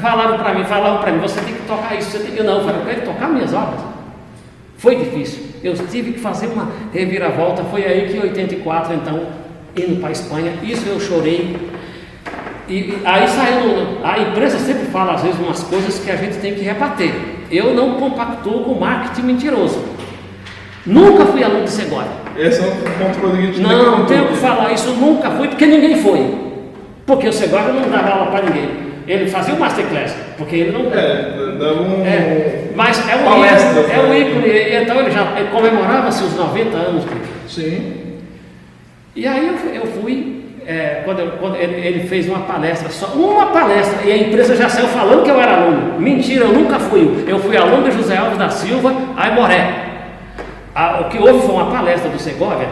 falaram para mim, você tem que tocar isso, você tem que... Não, eu falei, eu quero tocar minhas obras. Foi difícil. Eu tive que fazer uma reviravolta, foi aí que em 84, então, indo para a Espanha, isso eu chorei. E aí saiu, a imprensa sempre fala às vezes umas coisas que a gente tem que rebater. Eu não compactuo com marketing mentiroso. Nunca fui aluno de Segovia. Esse é um ponto que a gente não tenho que falar isso, nunca fui, porque ninguém foi. Porque o Segovia não dava aula para ninguém. Ele fazia o masterclass, porque ele não... dava mas é um ícone, então ele comemorava-se os 90 anos dele. Sim. E aí eu fui, quando ele fez uma palestra, só uma palestra, e a empresa já saiu falando que eu era aluno. Mentira, eu nunca fui. Eu fui aluno de José Alves da Silva, Aimoré. O que houve foi uma palestra do Segovia.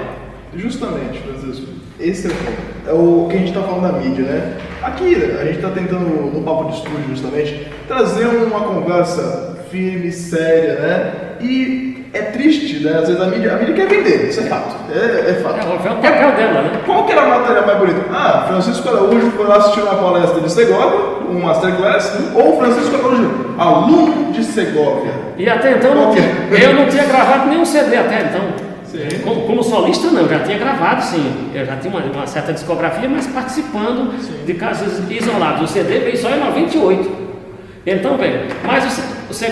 Justamente, Francisco. Esse é o ponto. É o que a gente está falando da mídia, né? Aqui, a gente está tentando, no papo de estúdio, justamente, trazer uma conversa firme, séria, né? E é triste, né? Às vezes a mídia quer vender, isso é fato. É fato. É o papel dela, né? Qual que era a matéria mais bonita? Francisco Araújo foi lá assistir uma palestra de Segovia, um masterclass, ou Francisco Araújo, aluno de Segovia. E até então, eu não tinha gravado nenhum CD até então. Como solista não, eu já tinha gravado sim, eu já tinha uma certa discografia, mas participando de casos isolados. O CD veio só em 98. Então veio, mas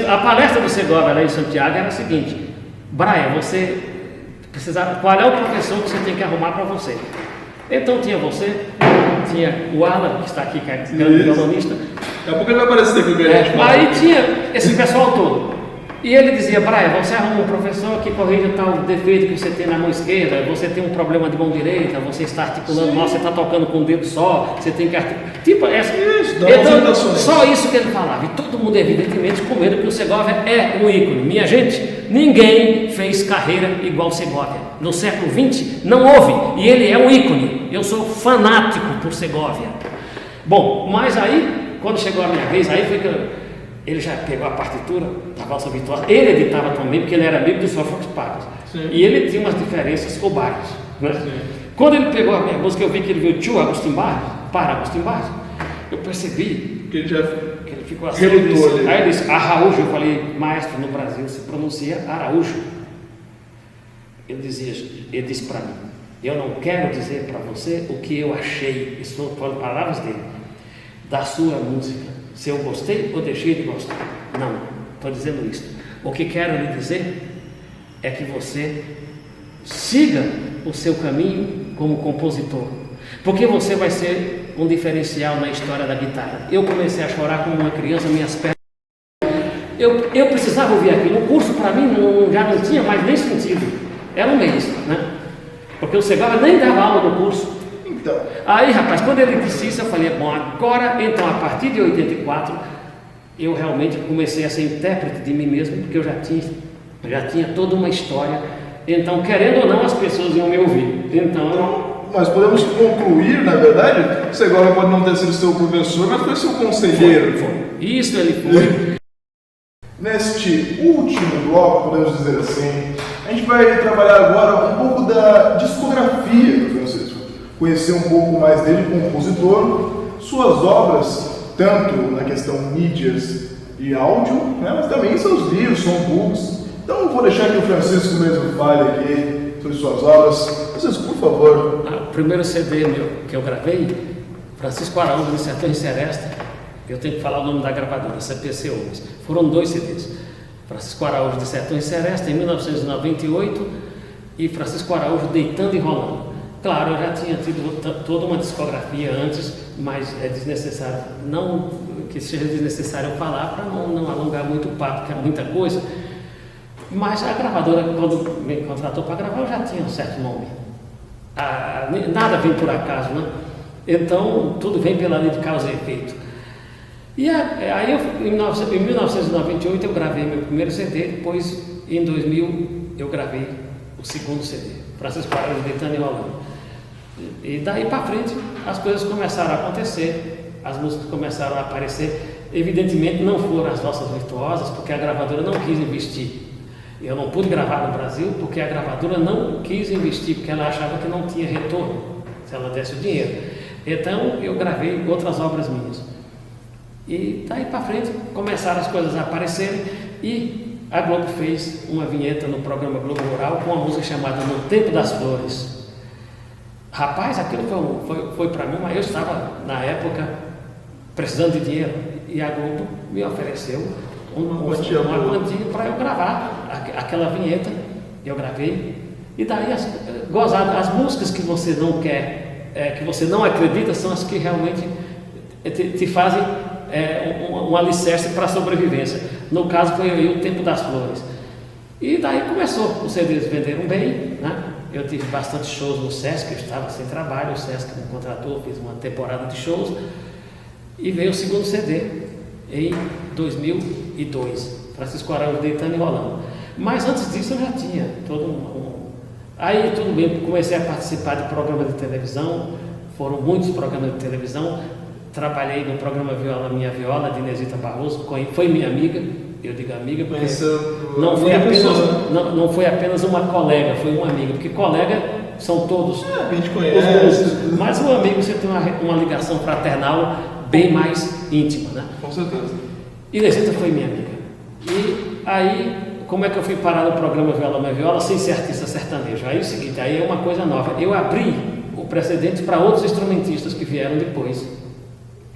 a palestra do Segovia lá em Santiago era a seguinte: Braia, você precisava, qual é o professor que você tem que arrumar para você? Então tinha você, tinha o Alan, que está aqui, que é grande violonista. Daqui a pouco ele vai aparecer aqui com a gente. Aí tinha esse pessoal todo. E ele dizia, Braia, você arruma um professor que corrija tal defeito que você tem na mão esquerda, você tem um problema de mão direita, você está articulando mal, você está tocando com um dedo só, você tem que articular. Tipo essa. Então, só isso que ele falava. E todo mundo, evidentemente, com medo, porque o Segovia é um ícone. Minha gente, ninguém fez carreira igual o Segovia. No século XX, não houve. E ele é um ícone. Eu sou fanático por Segovia. Bom, mas aí, quando chegou a minha vez, aí foi que ele já pegou a partitura da valsa virtuosa, ele editava também, porque ele era amigo do Sófocles Pacas. E ele tinha umas diferenças com o Barros. Né? Quando ele pegou a minha música, eu vi que ele viu tio Agostinho Barros, para Agostinho Barros, eu percebi que ele ficou assim. Aí ele disse, Araújo, eu falei, maestro, no Brasil se pronuncia Araújo. Ele disse para mim, eu não quero dizer para você o que eu achei, estou falando palavras dele, da sua música. Se eu gostei ou deixei de gostar. Não, estou dizendo isso. O que quero lhe dizer é que você siga o seu caminho como compositor, porque você vai ser um diferencial na história da guitarra. Eu comecei a chorar como uma criança, minhas pernas. Eu precisava ouvir aquilo. O curso para mim já não tinha mais nem sentido. Era um mês, né? Porque o Segovia nem dava aula no curso. Então. Aí, rapaz, quando ele disse isso, eu falei, bom, agora, então, a partir de 84, eu realmente comecei a ser intérprete de mim mesmo, porque eu já tinha toda uma história Então, querendo ou não, as pessoas iam me ouvir. Então, mas podemos concluir, na verdade, que você agora pode não ter sido seu professor, mas foi seu conselheiro. isso ele foi. Neste último bloco, podemos dizer assim, a gente vai trabalhar agora um pouco da discografia do Francisco. Conhecer um pouco mais dele, compositor, suas obras, tanto na questão mídias e áudio, né, mas também seus livros, songbooks. Então eu vou deixar que o Francisco mesmo fale aqui sobre suas obras. Francisco, por favor. O primeiro CD que eu gravei, Francisco Araújo de Sertões Seresta, eu tenho que falar o nome da gravadora, CPC Homens. Foram 2 CDs. Francisco Araújo de Sertões Seresta, em 1998, e Francisco Araújo Deitando e Rolando. Claro, eu já tinha tido toda uma discografia antes, mas é desnecessário, não que seja desnecessário eu falar para não alongar muito o papo, que é muita coisa. Mas a gravadora, quando me contratou para gravar, eu já tinha um certo nome. Nada vem por acaso, né? Então, tudo vem pela lei de causa e efeito. E aí, em 1998, eu gravei meu primeiro CD, depois, em 2000, eu gravei o segundo CD, Francisco Araújo Deitando e Rolando. E daí para frente, as coisas começaram a acontecer, as músicas começaram a aparecer. Evidentemente, não foram as nossas virtuosas, porque a gravadora não quis investir. Eu não pude gravar no Brasil porque a gravadora não quis investir, porque ela achava que não tinha retorno se ela desse o dinheiro. Então eu gravei outras obras minhas. E daí para frente começaram as coisas a aparecerem e a Globo fez uma vinheta no programa Globo Rural com uma música chamada No Tempo das Flores. Rapaz, aquilo foi para mim, mas eu estava na época precisando de dinheiro e a Globo me ofereceu uma quantia para eu gravar aquela vinheta. Eu gravei e daí as músicas que você não quer, que você não acredita, são as que realmente te fazem um alicerce para a sobrevivência. No caso foi aí O Tempo das Flores. E daí começou, os CDs venderam bem, né? Eu tive bastante shows no Sesc, eu estava sem trabalho, o Sesc me contratou, fiz uma temporada de shows e veio o segundo CD em 2002, Francisco Araújo Deitando e Rolando. Mas antes disso eu já tinha Aí tudo bem, comecei a participar de programas de televisão, foram muitos programas de televisão. Trabalhei no programa Viola Minha Viola, de Inesita Barroso, foi minha amiga, eu digo amiga, porque não foi apenas uma colega, foi uma amiga, porque colega são todos a gente conhece, mas um amigo você tem uma ligação fraternal bem mais íntima, né? Com certeza. Inesita foi minha amiga. E aí, como é que eu fui parar no programa Viola Minha Viola sem ser artista sertanejo? Aí é o seguinte, aí é uma coisa nova, eu abri o precedente para outros instrumentistas que vieram depois.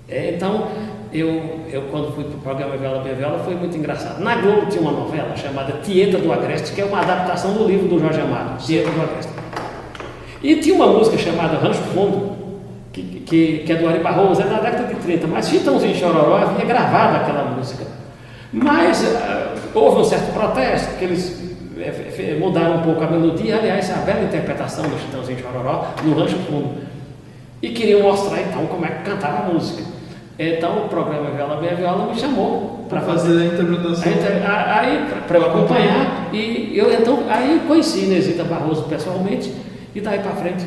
Então, eu quando fui para o programa Viola Minha Viola foi muito engraçado. Na Globo tinha uma novela chamada Tieta do Agreste, que é uma adaptação do livro do Jorge Amado, Tieta do Agreste. E tinha uma música chamada Rancho Fundo, que é do Ari Barroso, é da década de 30, mas Chitãozinho e Chororó havia gravado aquela música. Mas houve um certo protesto, que eles mudaram um pouco a melodia, aliás, a bela interpretação do Chitãozinho e Chororó no Rancho Fundo. E queriam mostrar então como é que cantava a música. Então o programa Viola Minha Viola me chamou para fazer a interpretação. Aí para eu acompanhar, e eu então aí conheci Inesita Barroso pessoalmente, e daí para frente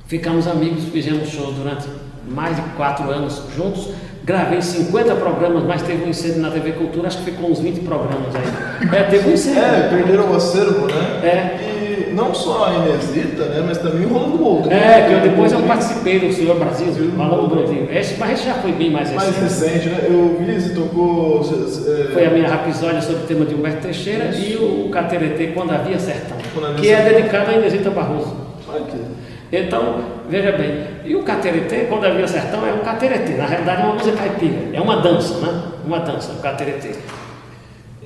ficamos amigos, fizemos shows durante mais de 4 anos juntos, gravei 50 programas, mas teve um incêndio na TV Cultura, acho que ficou uns 20 programas aí. Teve um incêndio. Perderam o acervo, né? E não só a Inesita, né? Mas também o Rolando Boldrin. Que depois eu participei do Senhor Brasil, Rolando Boldrin. Mas esse já foi bem mais recente. Mais recente, né? Eu vi, você tocou... Foi a minha rapisódia sobre o tema de Humberto Teixeira e o Cateretê, Quando Havia Sertão, que é dedicado a Inesita Barroso. Então, veja bem, e o Cateretê, Quando Havia Sertão, é um cateretê, na realidade é uma música caipira, é uma dança, né? Uma dança, o cateretê.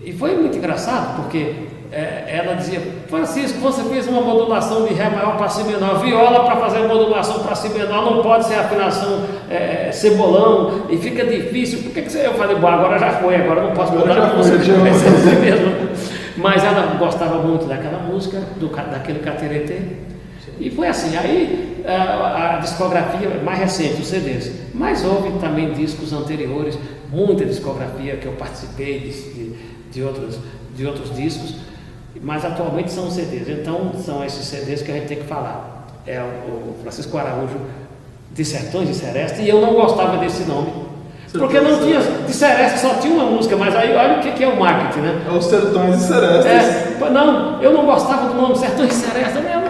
E foi muito engraçado, porque ela dizia, Francisco, você fez uma modulação de Ré maior para Si menor, viola para fazer a modulação para Si menor, não pode ser afinação cebolão, e fica difícil, por que você... Eu falei, bom, agora já foi, agora não posso mudar a música, vai ser assim mesmo. Mas ela gostava muito daquela música, daquele cateretê. E foi assim, aí a discografia mais recente, os CDs, mas houve também discos anteriores, muita discografia que eu participei de outros discos, mas atualmente são CDs. Então, são esses CDs que a gente tem que falar. É o Francisco Araújo de Sertões de Seresta, e eu não gostava desse nome. Porque não tinha, de Seresta só tinha uma música, mas aí olha o que é o marketing, né? É os Sertões de Seresta. Não, eu não gostava do nome Sertões de Seresta, não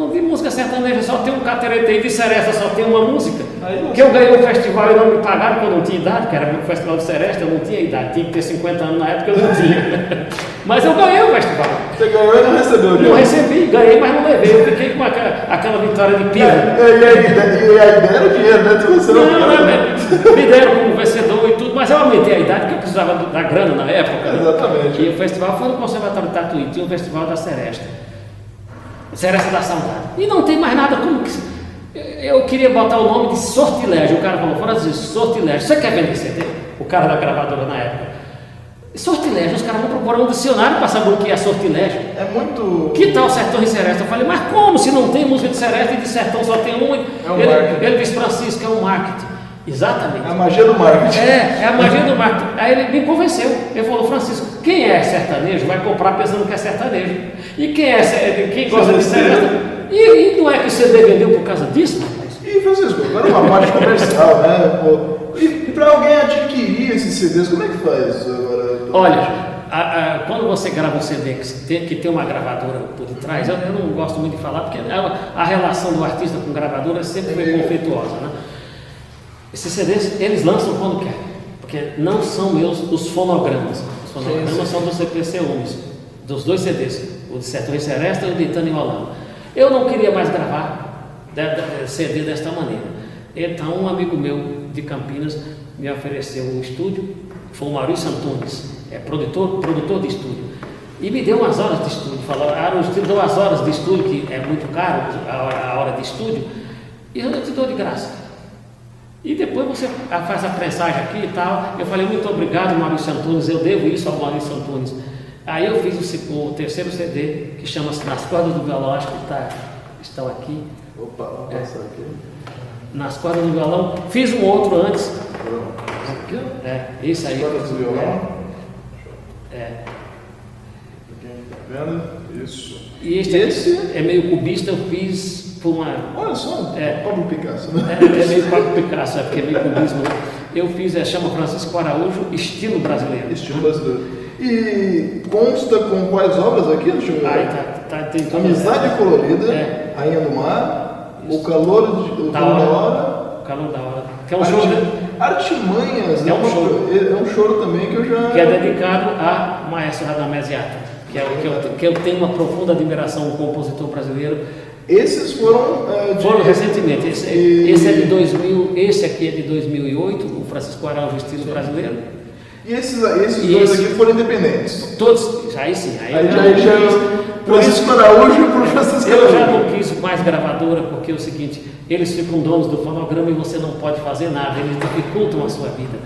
vi música sertaneja, só tem um cateretei de Seresta, só tem uma música. Que eu ganhei um festival e não me pagaram porque eu não tinha idade, que era o Festival de Seresta, eu não tinha idade, tinha que ter 50 anos na época, eu não tinha. Mas eu ganhei o festival. Você ganhou e não recebeu? Não recebi, ganhei, mas não levei, eu fiquei com aquela vitória de pira. E aí deram dinheiro, né? Você não, me deram como vencedor e tudo, mas eu aumentei a idade porque eu precisava da grana na época. Exatamente. E o festival foi no Conservatório de Tatuí, tinha o Festival da Seresta da Saudade. E não tem mais nada como que. Eu queria botar o nome de Sortilégio. O cara falou, Francisco, Sortilégio. Você quer vender CD? O cara da gravadora na época. Sortilégio, os caras vão procurar um dicionário para saber o que é sortilégio. É muito. Que tal Sertão e Seresta? Eu falei, mas como se não tem música de Seresta e de Sertão só tem uma? Ele disse, Francisco, é um marketing. Exatamente. É a magia do marketing. É a magia do marketing. Aí ele me convenceu. Ele falou, Francisco, quem é sertanejo vai comprar pensando que é sertanejo. E quem gosta de Seresta. E não é que o CD vendeu por causa disso, rapaz? E Francisco, agora uma parte comercial, né? Pô. E para alguém adquirir esses CDs, como é que faz agora? Olha, quando você grava um CD que tem uma gravadora por detrás, eu não gosto muito de falar, porque a relação do artista com gravadora sempre foi conflituosa, né? Esses CDs, eles lançam quando querem, porque não são meus os fonogramas. Os fonogramas são do CPC Unis, dos dois CDs, o de Sertões Seresta e o de Itana e Holanda. Eu não queria mais gravar CD desta maneira. Então, um amigo meu de Campinas me ofereceu um estúdio, foi o Maurício Antunes, produtor de estúdio, e me deu umas horas de estúdio. Falou, eu te dou as horas de estúdio, que é muito caro a hora de estúdio, e eu te dou de graça. E depois você faz a prensagem aqui e tal. Eu falei, muito obrigado, Maurício Antunes, eu devo isso ao Maurício Antunes. Aí eu fiz o terceiro CD, que chama-se Nas Cordas do Violão, acho que estão aqui. Opa, vamos passar aqui. Nas Cordas do Violão. Fiz um outro antes. Aqui? Esse aí. Nas Cordas do Violão. Tá vendo? Isso. E esse é meio cubista, eu fiz por uma... Olha só, Pablo Picasso, né? É meio Pablo Picasso, porque é meio cubismo. Eu fiz, chama Francisco Araújo, estilo brasileiro. Estilo brasileiro. E consta com quais obras aqui? Deixa eu ver. Tem Amizade Colorida, Rainha do Mar, O Calor da Hora. O Calor da Hora. Que é um show. Artimanhas, é um show. É um choro também que eu já. Que é dedicado a Maestro Radamés Yatta, que eu tenho uma profunda admiração, um compositor brasileiro. Esses foram recentemente. Esse é de 2000, esse aqui é de 2008, o Francisco Araújo, estilo brasileiro. E esses dois aqui foram independentes? Todos, aí sim. Aí já Francisco Araújo para o Francisco Araújo. Eu já não quis mais gravadora, porque é o seguinte, eles ficam donos do fonograma e você não pode fazer nada, eles dificultam a sua vida.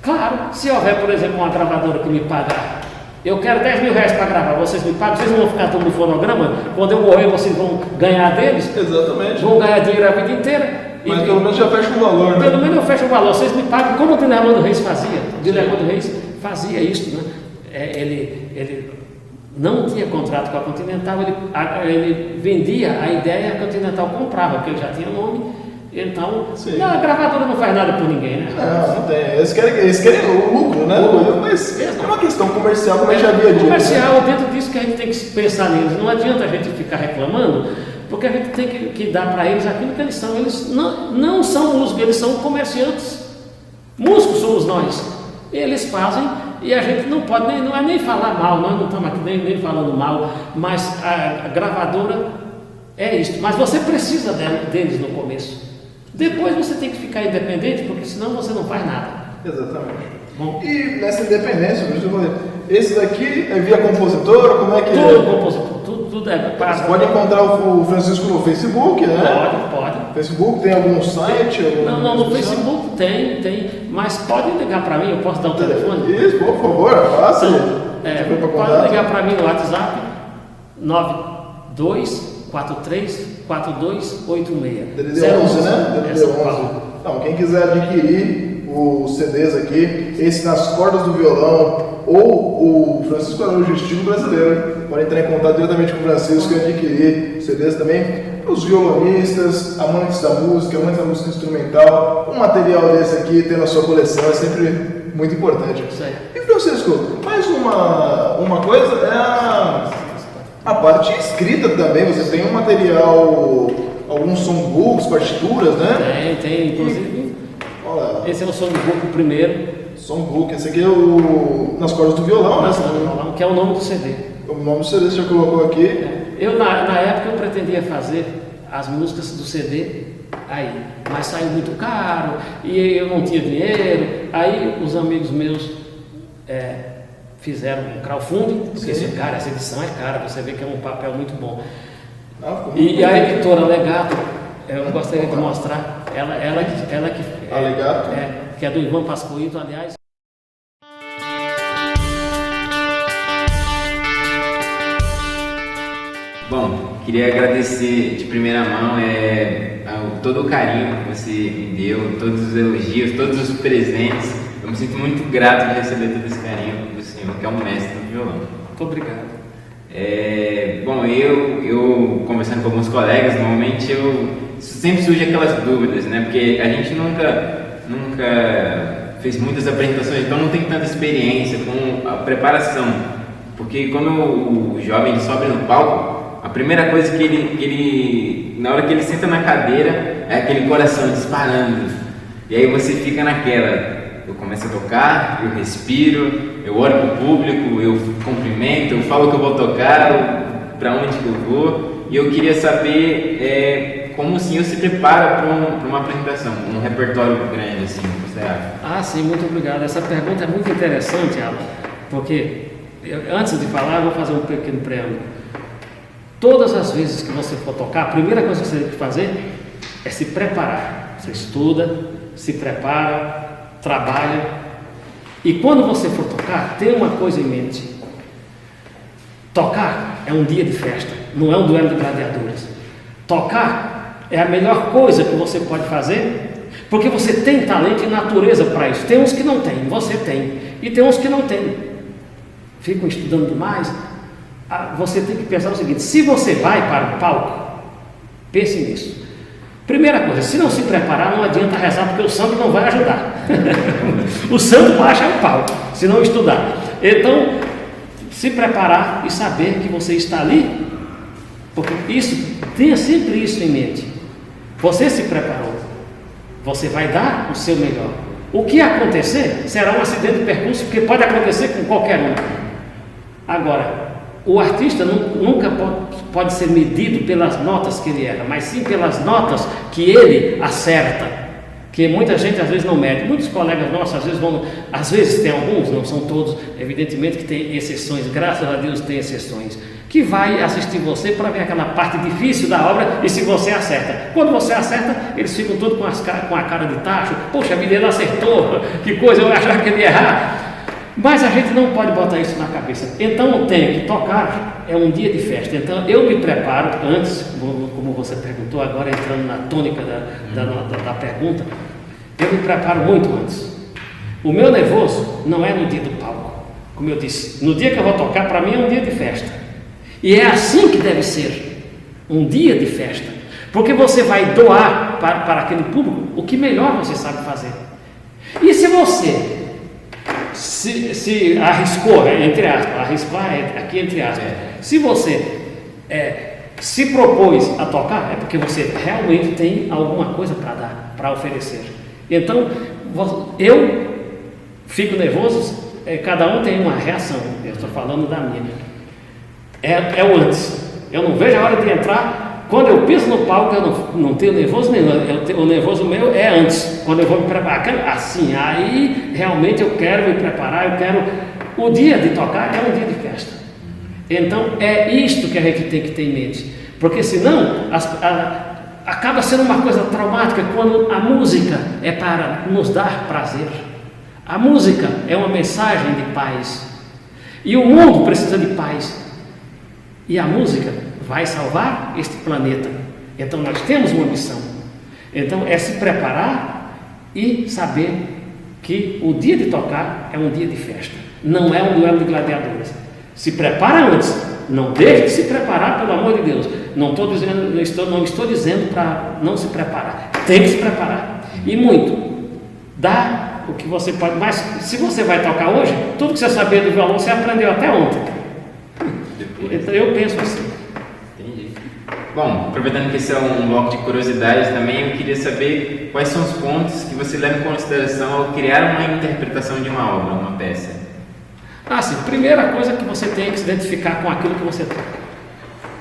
Claro, se houver, por exemplo, uma gravadora que me pagar, eu quero 10 mil reais para gravar, vocês me pagam, vocês não vão ficar todo no fonograma, quando eu morrer vocês vão ganhar deles. Exatamente. Vão ganhar dinheiro a vida inteira. Mas pelo menos já fecha o valor, né? Pelo menos eu fecho o valor, vocês me pagam como o Dilermando Reis fazia. O Dilermando Reis fazia isso, né? Ele não tinha contrato com a Continental, ele vendia a ideia, a Continental comprava, porque ele já tinha nome. Então, a gravadora não faz nada por ninguém, né? Não tem. Eles querem o lucro, né? Mas é uma questão comercial, como a gente já havia dito. Comercial, dentro disso que a gente tem que pensar neles. Não adianta a gente ficar reclamando, porque a gente tem que dar para eles aquilo que eles são. Eles não são músicos, eles são comerciantes. Músicos somos nós. Eles fazem e a gente não pode, não é nem falar mal, nós não estamos aqui nem falando mal, mas a gravadora é isso. Mas você precisa deles no começo. Depois você tem que ficar independente, porque senão você não faz nada. Exatamente. Bom, e nessa independência, por exemplo, esse daqui é via compositor, como é que tudo compositor, tudo é para. Você pode encontrar o Francisco no Facebook, né? Pode. Facebook tem algum site? Não, no Facebook tem, mas pode ligar para mim, eu posso dar o telefone? Isso, por favor, faça. Pode ligar para mim no WhatsApp 92434286. DDD 11, né? DDD 11. Então, quem quiser adquirir os CDs aqui, esse Nas Cordas do Violão, ou o Francisco Araújo Estilo Brasileiro. Podem entrar em contato diretamente com o Francisco e adquirir CDs também. Os violonistas, amantes da música instrumental, um material desse aqui ter na sua coleção é sempre muito importante. E Francisco, mais uma coisa é a parte escrita também. Você tem um material, alguns songbooks, partituras, né? Tem, inclusive. Esse é o songbook, o primeiro. Songbook, esse aqui é nas cordas do violão, né? Que é o nome do CD. O nome do CD você já colocou aqui. Eu, na época, eu pretendia fazer as músicas do CD aí, mas saiu muito caro e eu não tinha dinheiro. Aí os amigos meus fizeram um crowdfunding, porque essa edição é cara, você vê que é um papel muito bom. E a editora Legato, eu gostaria de mostrar, ela que Legato? Que é do Ivan Pascoito, aliás. Bom, queria agradecer de primeira mão todo o carinho que você me deu, todos os elogios, todos os presentes. Eu me sinto muito grato de receber todo esse carinho do senhor, que é um mestre do violão. Muito obrigado. Bom, eu conversando com alguns colegas, normalmente sempre surge aquelas dúvidas, né? Porque a gente nunca fez muitas apresentações, então não tem tanta experiência com a preparação. Porque quando o jovem sobe no palco, a primeira coisa que ele na hora que ele senta na cadeira, é aquele coração disparando. E aí você fica naquela, eu começo a tocar, eu respiro, eu olho para o público, eu cumprimento, eu falo que eu vou tocar, para onde que eu vou. E eu queria saber como o senhor se prepara para uma apresentação, um repertório grande, assim, você acha? Sim, muito obrigado. Essa pergunta é muito interessante, Alan, porque antes de falar, eu vou fazer um pequeno preâmbulo. Todas as vezes que você for tocar, a primeira coisa que você tem que fazer é se preparar. Você estuda, se prepara, trabalha. E quando você for tocar, tenha uma coisa em mente. Tocar é um dia de festa, não é um duelo de gladiadores. Tocar é a melhor coisa que você pode fazer, porque você tem talento e natureza para isso. Tem uns que não tem, você tem. E tem uns que não tem. Ficam estudando demais. Você tem que pensar o seguinte: se você vai para o palco, pense nisso. Primeira coisa, se não se preparar, não adianta rezar, porque o santo não vai ajudar. O santo baixa o palco, se não estudar. Então, se preparar e saber que você está ali, porque tenha sempre isso em mente. Você se preparou, você vai dar o seu melhor. O que acontecer será um acidente de percurso, porque pode acontecer com qualquer um. Agora, o artista nunca pode ser medido pelas notas que ele erra, mas sim pelas notas que ele acerta, que muita gente às vezes não mede. Muitos colegas nossos às vezes tem alguns, não são todos, evidentemente que tem exceções, graças a Deus tem exceções, que vai assistir você para ver aquela parte difícil da obra e se você acerta. Quando você acerta, eles ficam todos com a cara de tacho. Poxa vida, ele acertou, que coisa, eu achava que ele ia errar. Mas a gente não pode botar isso na cabeça. Então eu tenho que tocar, é um dia de festa. Então eu me preparo antes, como você perguntou agora, entrando na tônica da pergunta, eu me preparo muito antes. O meu nervoso não é no dia do palco. Como eu disse, no dia que eu vou tocar, para mim é um dia de festa. E é assim que deve ser, um dia de festa. Porque você vai doar para aquele público o que melhor você sabe fazer. E se você se arriscou, entre aspas, arriscar aqui entre aspas, se você se propôs a tocar, é porque você realmente tem alguma coisa para dar, para oferecer. Então, eu fico nervoso, cada um tem uma reação, eu estou falando da minha. É o antes, eu não vejo a hora de entrar. Quando eu piso no palco, eu não tenho nervoso nenhum, o nervoso meu é antes, quando eu vou me preparar, assim, aí realmente eu quero me preparar, o dia de tocar é um dia de festa. Então é isto que a gente tem que ter em mente, porque senão acaba sendo uma coisa traumática quando a música é para nos dar prazer. A música é uma mensagem de paz, e o mundo precisa de paz, e a música vai salvar este planeta. Então nós temos uma missão. Então é se preparar e saber que o dia de tocar é um dia de festa. Não é um duelo de gladiadores. Se prepara antes. Não deixe de se preparar, pelo amor de Deus. Não estou dizendo para não se preparar. Tem que se preparar. E muito. Dá o que você pode. Mas se você vai tocar hoje, tudo que você sabia do violão, você aprendeu até ontem. Então eu penso assim. Entendi. Bom, aproveitando que esse é um bloco de curiosidades também, eu queria saber quais são os pontos que você leva em consideração ao criar uma interpretação de uma obra, uma peça. Sim, primeira coisa que você tem que se identificar com aquilo que você toca.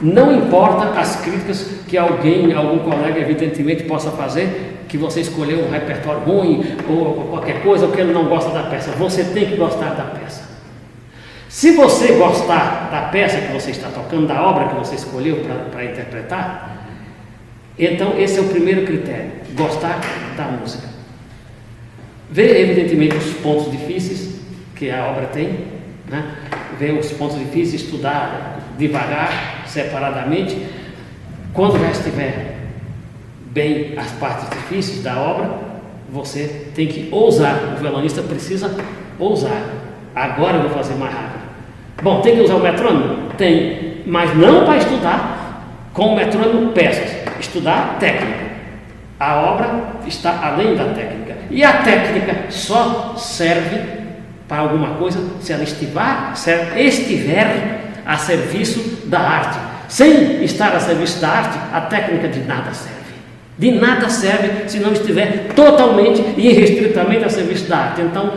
Não importa as críticas que algum colega evidentemente possa fazer, que você escolheu um repertório ruim ou qualquer coisa, ou que ele não gosta da peça. Você tem que gostar da peça. Se você gostar da peça que você está tocando, da obra que você escolheu para interpretar, então esse é o primeiro critério, gostar da música. Ver evidentemente os pontos difíceis que a obra tem, né? Ver os pontos difíceis, estudar devagar, separadamente. Quando já estiver bem as partes difíceis da obra, você tem que ousar. O violonista precisa ousar. Agora eu vou fazer mais rápido. Bom, tem que usar o metrônomo? Tem, mas não para estudar com o metrônomo peças. Estudar técnica. A obra está além da técnica. E a técnica só serve para alguma coisa se ela estiver a serviço da arte. Sem estar a serviço da arte, a técnica de nada serve. De nada serve se não estiver totalmente e irrestritamente a serviço da arte. Então,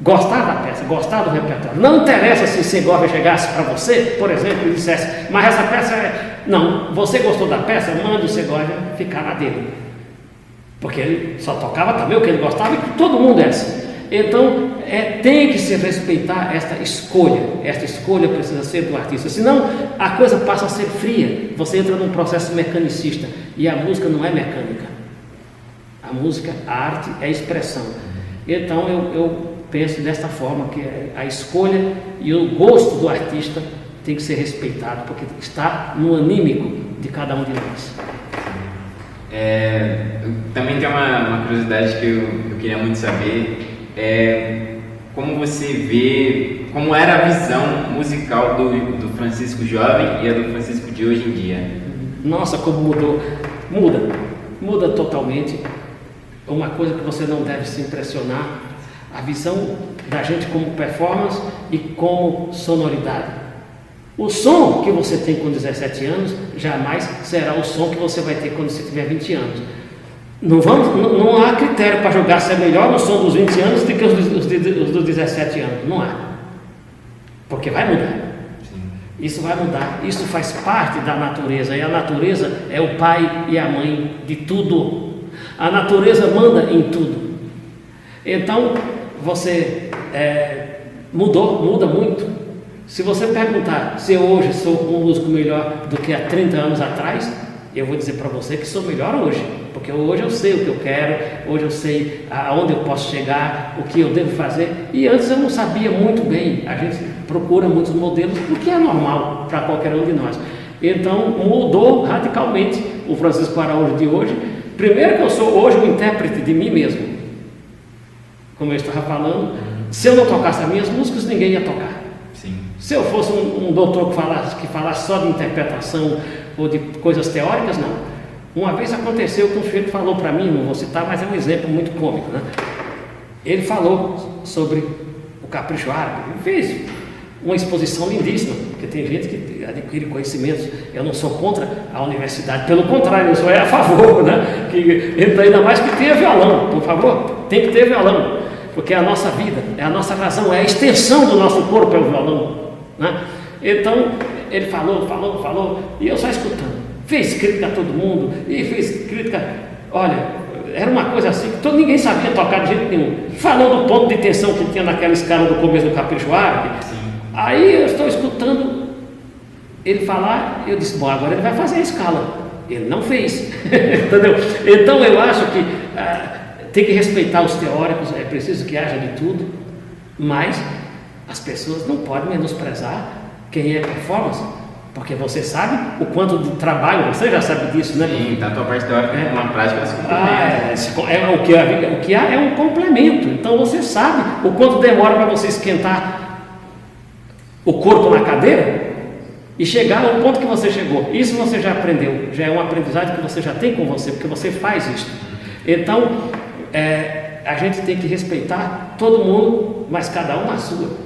gostar da peça, gostar do repertório. Não interessa se Segovia chegasse para você, por exemplo, e dissesse, mas essa peça é... Não, você gostou da peça, manda o Segovia ficar na dele. Porque ele só tocava também o que ele gostava e todo mundo é assim. Então, tem que se respeitar esta escolha. Esta escolha precisa ser do artista. Senão, a coisa passa a ser fria. Você entra num processo mecanicista. E a música não é mecânica. A música, a arte é expressão. Então, eu penso desta forma, que a escolha e o gosto do artista tem que ser respeitado, porque está no anímico de cada um de nós. Também tem uma curiosidade que eu queria muito saber. Como você vê, como era a visão musical do Francisco jovem e a do Francisco de hoje em dia? Nossa, como mudou. Muda totalmente. Uma coisa que você não deve se impressionar, a visão da gente como performance e como sonoridade. O som que você tem com 17 anos jamais será o som que você vai ter quando você tiver 20 anos. Não há critério para julgar se é melhor o som dos 20 anos do que os dos 17 anos. Não há. Porque vai mudar. Sim. Isso vai mudar. Isso faz parte da natureza. E a natureza é o pai e a mãe de tudo. A natureza manda em tudo. Então, você muda muito. Se você perguntar se eu hoje sou um músico melhor do que há 30 anos atrás, eu vou dizer para você que sou melhor hoje, porque hoje eu sei o que eu quero, hoje eu sei aonde eu posso chegar, o que eu devo fazer, e antes eu não sabia muito bem. A gente procura muitos modelos, o que é normal para qualquer um de nós. Então mudou radicalmente o Francisco Araújo de hoje. Primeiro que eu sou hoje um intérprete de mim mesmo, como eu estava falando. Se eu não tocasse as minhas músicas, ninguém ia tocar. Sim. Se eu fosse um doutor que falasse só de interpretação ou de coisas teóricas, não. Uma vez aconteceu que um sujeito falou para mim, não vou citar, mas é um exemplo muito cômico, né? Ele falou sobre o capricho árabe, ele fez uma exposição lindíssima, porque tem gente que adquire conhecimentos. Eu não sou contra a universidade, pelo contrário, eu sou a favor, né? Ainda mais que tenha violão, por favor, tem que ter violão, porque é a nossa vida, é a nossa razão, é a extensão do nosso corpo, é o violão, né? Então, ele falou, e eu só escutando. Fez crítica a todo mundo, e fez crítica, olha, era uma coisa assim, que ninguém sabia tocar de jeito nenhum. Falou do ponto de tensão que tinha naquela escala do começo do capricho árabe. Sim. Aí eu estou escutando ele falar, eu disse, bom, agora ele vai fazer a escala. Ele não fez, entendeu? Então eu acho que tem que respeitar os teóricos, é preciso que haja de tudo, mas as pessoas não podem menosprezar quem é performance, porque você sabe o quanto de trabalho, você já sabe disso, né? Sim, tanto a parte teórica como a prática se complementa. O que há é um complemento, então você sabe o quanto demora para você esquentar o corpo na cadeira e chegar ao ponto que você chegou. Isso você já aprendeu, já é uma aprendizagem que você já tem com você, porque você faz isso. Então, a gente tem que respeitar todo mundo, mas cada um na sua.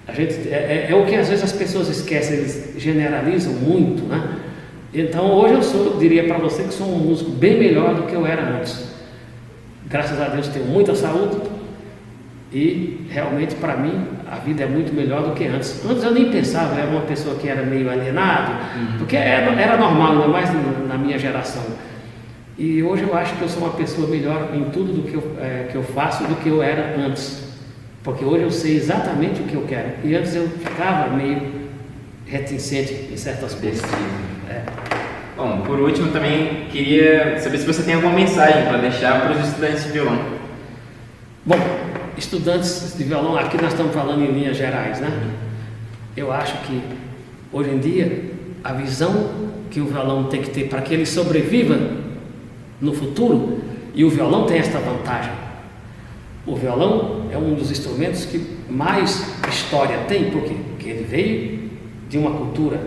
A gente, é o que às vezes as pessoas esquecem, eles generalizam muito, né? Então hoje eu diria para você que sou um músico bem melhor do que eu era antes. Graças a Deus tenho muita saúde e realmente para mim a vida é muito melhor do que antes. Antes eu nem pensava, eu era uma pessoa que era meio alienado, porque era normal, ainda mais na minha geração. E hoje eu acho que eu sou uma pessoa melhor em tudo do que eu faço do que eu era antes. Porque hoje eu sei exatamente o que eu quero. E antes eu ficava meio reticente em certas coisas. Bom, por último também queria saber se você tem alguma mensagem para deixar para os estudantes de violão. Bom, estudantes de violão, aqui nós estamos falando em linhas gerais, né? Eu acho que hoje em dia a visão que o violão tem que ter para que ele sobreviva no futuro, e o violão tem esta vantagem. O violão é um dos instrumentos que mais história tem, por quê? Porque ele veio de uma cultura,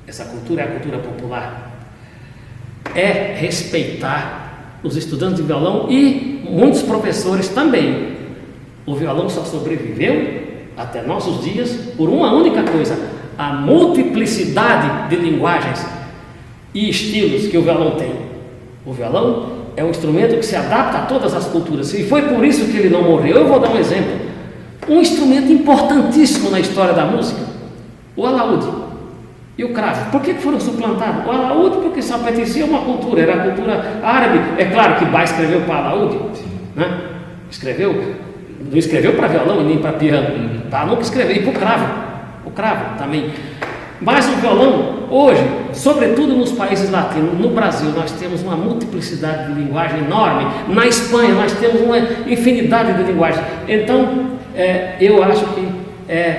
essa cultura é a cultura popular. É respeitar os estudantes de violão e muitos professores também. O violão só sobreviveu até nossos dias por uma única coisa: a multiplicidade de linguagens e estilos que o violão tem. O violão é um instrumento que se adapta a todas as culturas, e foi por isso que ele não morreu. Eu vou dar um exemplo. Um instrumento importantíssimo na história da música, o alaúde e o cravo. Por que foram suplantados? O alaúde porque só pertencia a uma cultura, era a cultura árabe. É claro que Bach escreveu para alaúde, né? Não escreveu para violão e nem para piano. Bach nunca escreveu, e para o cravo também. Mas o violão, hoje, sobretudo nos países latinos, no Brasil, nós temos uma multiplicidade de linguagem enorme. Na Espanha, nós temos uma infinidade de linguagens. Então, eu acho que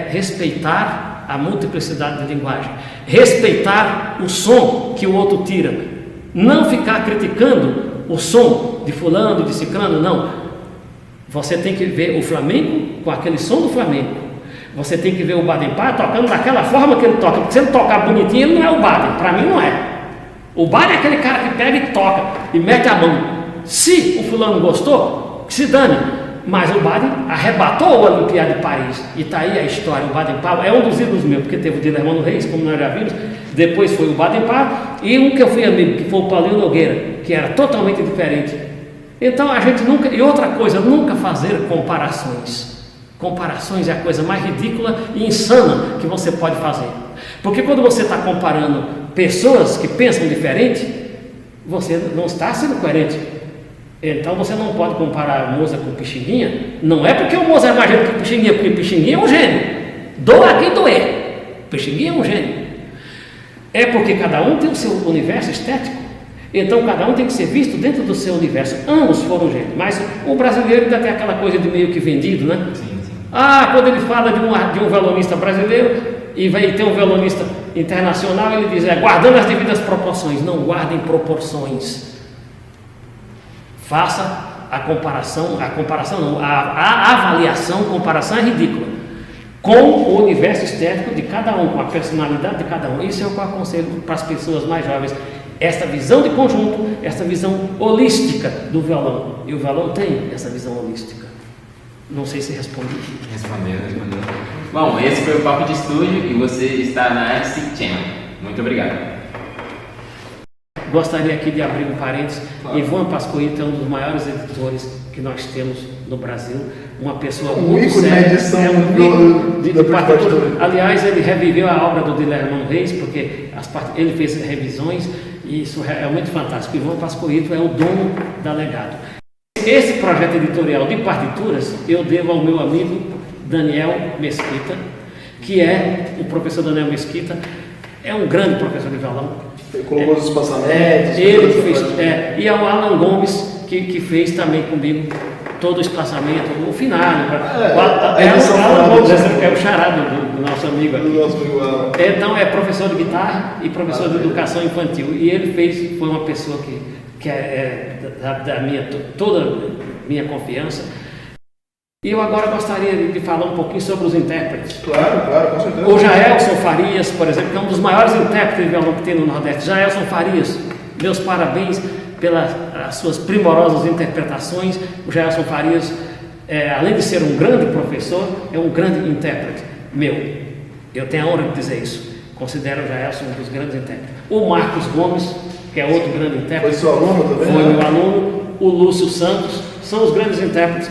respeitar a multiplicidade de linguagem, respeitar o som que o outro tira, não ficar criticando o som de fulano, de ciclano, não. Você tem que ver o flamenco com aquele som do flamenco. Você tem que ver o Baden-Powell tocando daquela forma que ele toca, porque se ele tocar bonitinho, ele não é o Baden, para mim não é. O Baden é aquele cara que pega e toca e mete a mão. Se o fulano gostou, que se dane, mas o Baden arrebatou a Olimpíada de Paris, e está aí a história. O Baden-Powell é um dos ídolos meus, porque teve o Dilermano Reis, como nós já vimos, depois foi o Baden-Powell, e um que eu fui amigo, que foi o Paulinho Nogueira, que era totalmente diferente. Então a gente nunca, e outra coisa, nunca fazer comparações. Comparações é a coisa mais ridícula e insana que você pode fazer. Porque quando você está comparando pessoas que pensam diferente, você não está sendo coerente. Então você não pode comparar Mozart com Pixinguinha. Não é porque o Mozart é mais gênio que Pixinguinha, porque Pixinguinha é um gênio. Doa quem doer. Pixinguinha é um gênio. É porque cada um tem o seu universo estético. Então cada um tem que ser visto dentro do seu universo. Ambos foram gênios. Mas o brasileiro ainda tem aquela coisa de meio que vendido, né? Sim. Quando ele fala de um violonista brasileiro e vai ter um violonista internacional, ele diz, guardando as devidas proporções. Não guardem proporções. Faça a comparação não, a avaliação, comparação é ridícula, com o universo estético de cada um, com a personalidade de cada um. Isso é o que eu aconselho para as pessoas mais jovens. Esta visão de conjunto, esta visão holística do violão. E o violão tem essa visão holística. Não sei se respondi. Respondeu. Bom, esse foi o Papo de Estúdio e você está na Artistic Channel. Muito obrigado. Gostaria aqui de abrir um parênteses. Claro. Ivan Pascoito é um dos maiores editores que nós temos no Brasil. Uma pessoa muito séria. De partitura. Aliás, ele reviveu a obra do Dilermano Reis, porque ele fez revisões e isso é muito fantástico. Ivan Pascoito é o dono da Legado. Esse projeto editorial de partituras eu devo ao meu amigo Daniel Mesquita, que é o professor Daniel Mesquita, é um grande professor de violão. Ele colocou os espaçamentos. Ele fez, e ao Alan Gomes, que fez também comigo todo o espaçamento, o final. Alan Gomes é o charado do nosso amigo aqui. Então é professor de guitarra e professor de educação infantil. E ele foi uma pessoa que é da toda minha confiança. E eu agora gostaria de falar um pouquinho sobre os intérpretes. Claro, com certeza. O Jaelson Farias, por exemplo, que é um dos maiores intérpretes de violão que tem no Nordeste. Jaelson Farias, meus parabéns pelas suas primorosas interpretações. O Jaelson Farias, além de ser um grande professor, é um grande intérprete meu. Eu tenho a honra de dizer isso. Considero o Jaelson um dos grandes intérpretes. O Marcos Gomes, que é outro grande intérprete. Foi seu aluno também? Foi meu aluno. O Lúcio Santos. São os grandes intérpretes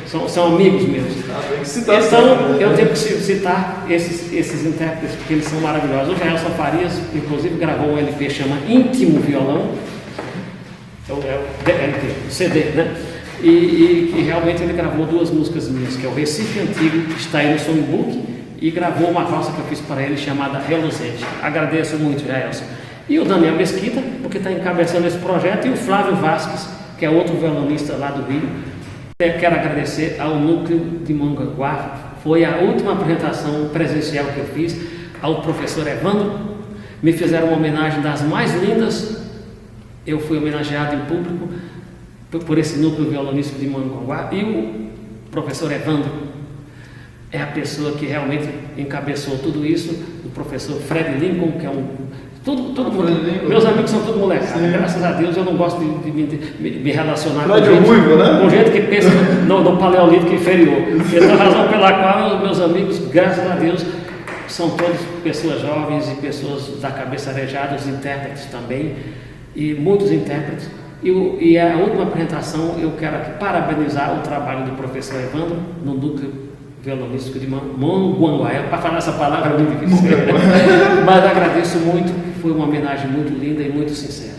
são amigos meus. Tem que citar Então, sempre, eu né? tenho que citar esses intérpretes, porque eles são maravilhosos. O Jaelson Farias, inclusive, gravou um LP chama Íntimo Violão, é o LP, o CD, né? E realmente ele gravou 2 músicas minhas, que é o Recife Antigo, que está aí no songbook, e gravou uma valsa que eu fiz para ele chamada Reluzente. Agradeço muito, Jaelson. E o Daniel Mesquita, porque está encabeçando esse projeto, e o Flávio Vasques, que é outro violonista lá do Rio. Quero agradecer ao Núcleo de Mongaguá. Foi a última apresentação presencial que eu fiz ao professor Evandro. Me fizeram uma homenagem das mais lindas. Eu fui homenageado em público por esse núcleo violonístico de Mongaguá. E o professor Evandro é a pessoa que realmente encabeçou tudo isso. O professor Fred Lincoln, que é meus amigos são tudo molecada. Graças a Deus eu não gosto de me relacionar com gente que pensa no paleolítico inferior. Então, a razão pela qual os meus amigos, graças a Deus, são todos pessoas jovens e pessoas da cabeça arejada, os intérpretes também, e muitos intérpretes. E a última apresentação, eu quero aqui parabenizar o trabalho do professor Evandro no núcleo violonístico de Mongaguá. Para falar essa palavra é muito difícil. Mas agradeço muito, foi uma homenagem muito linda e muito sincera.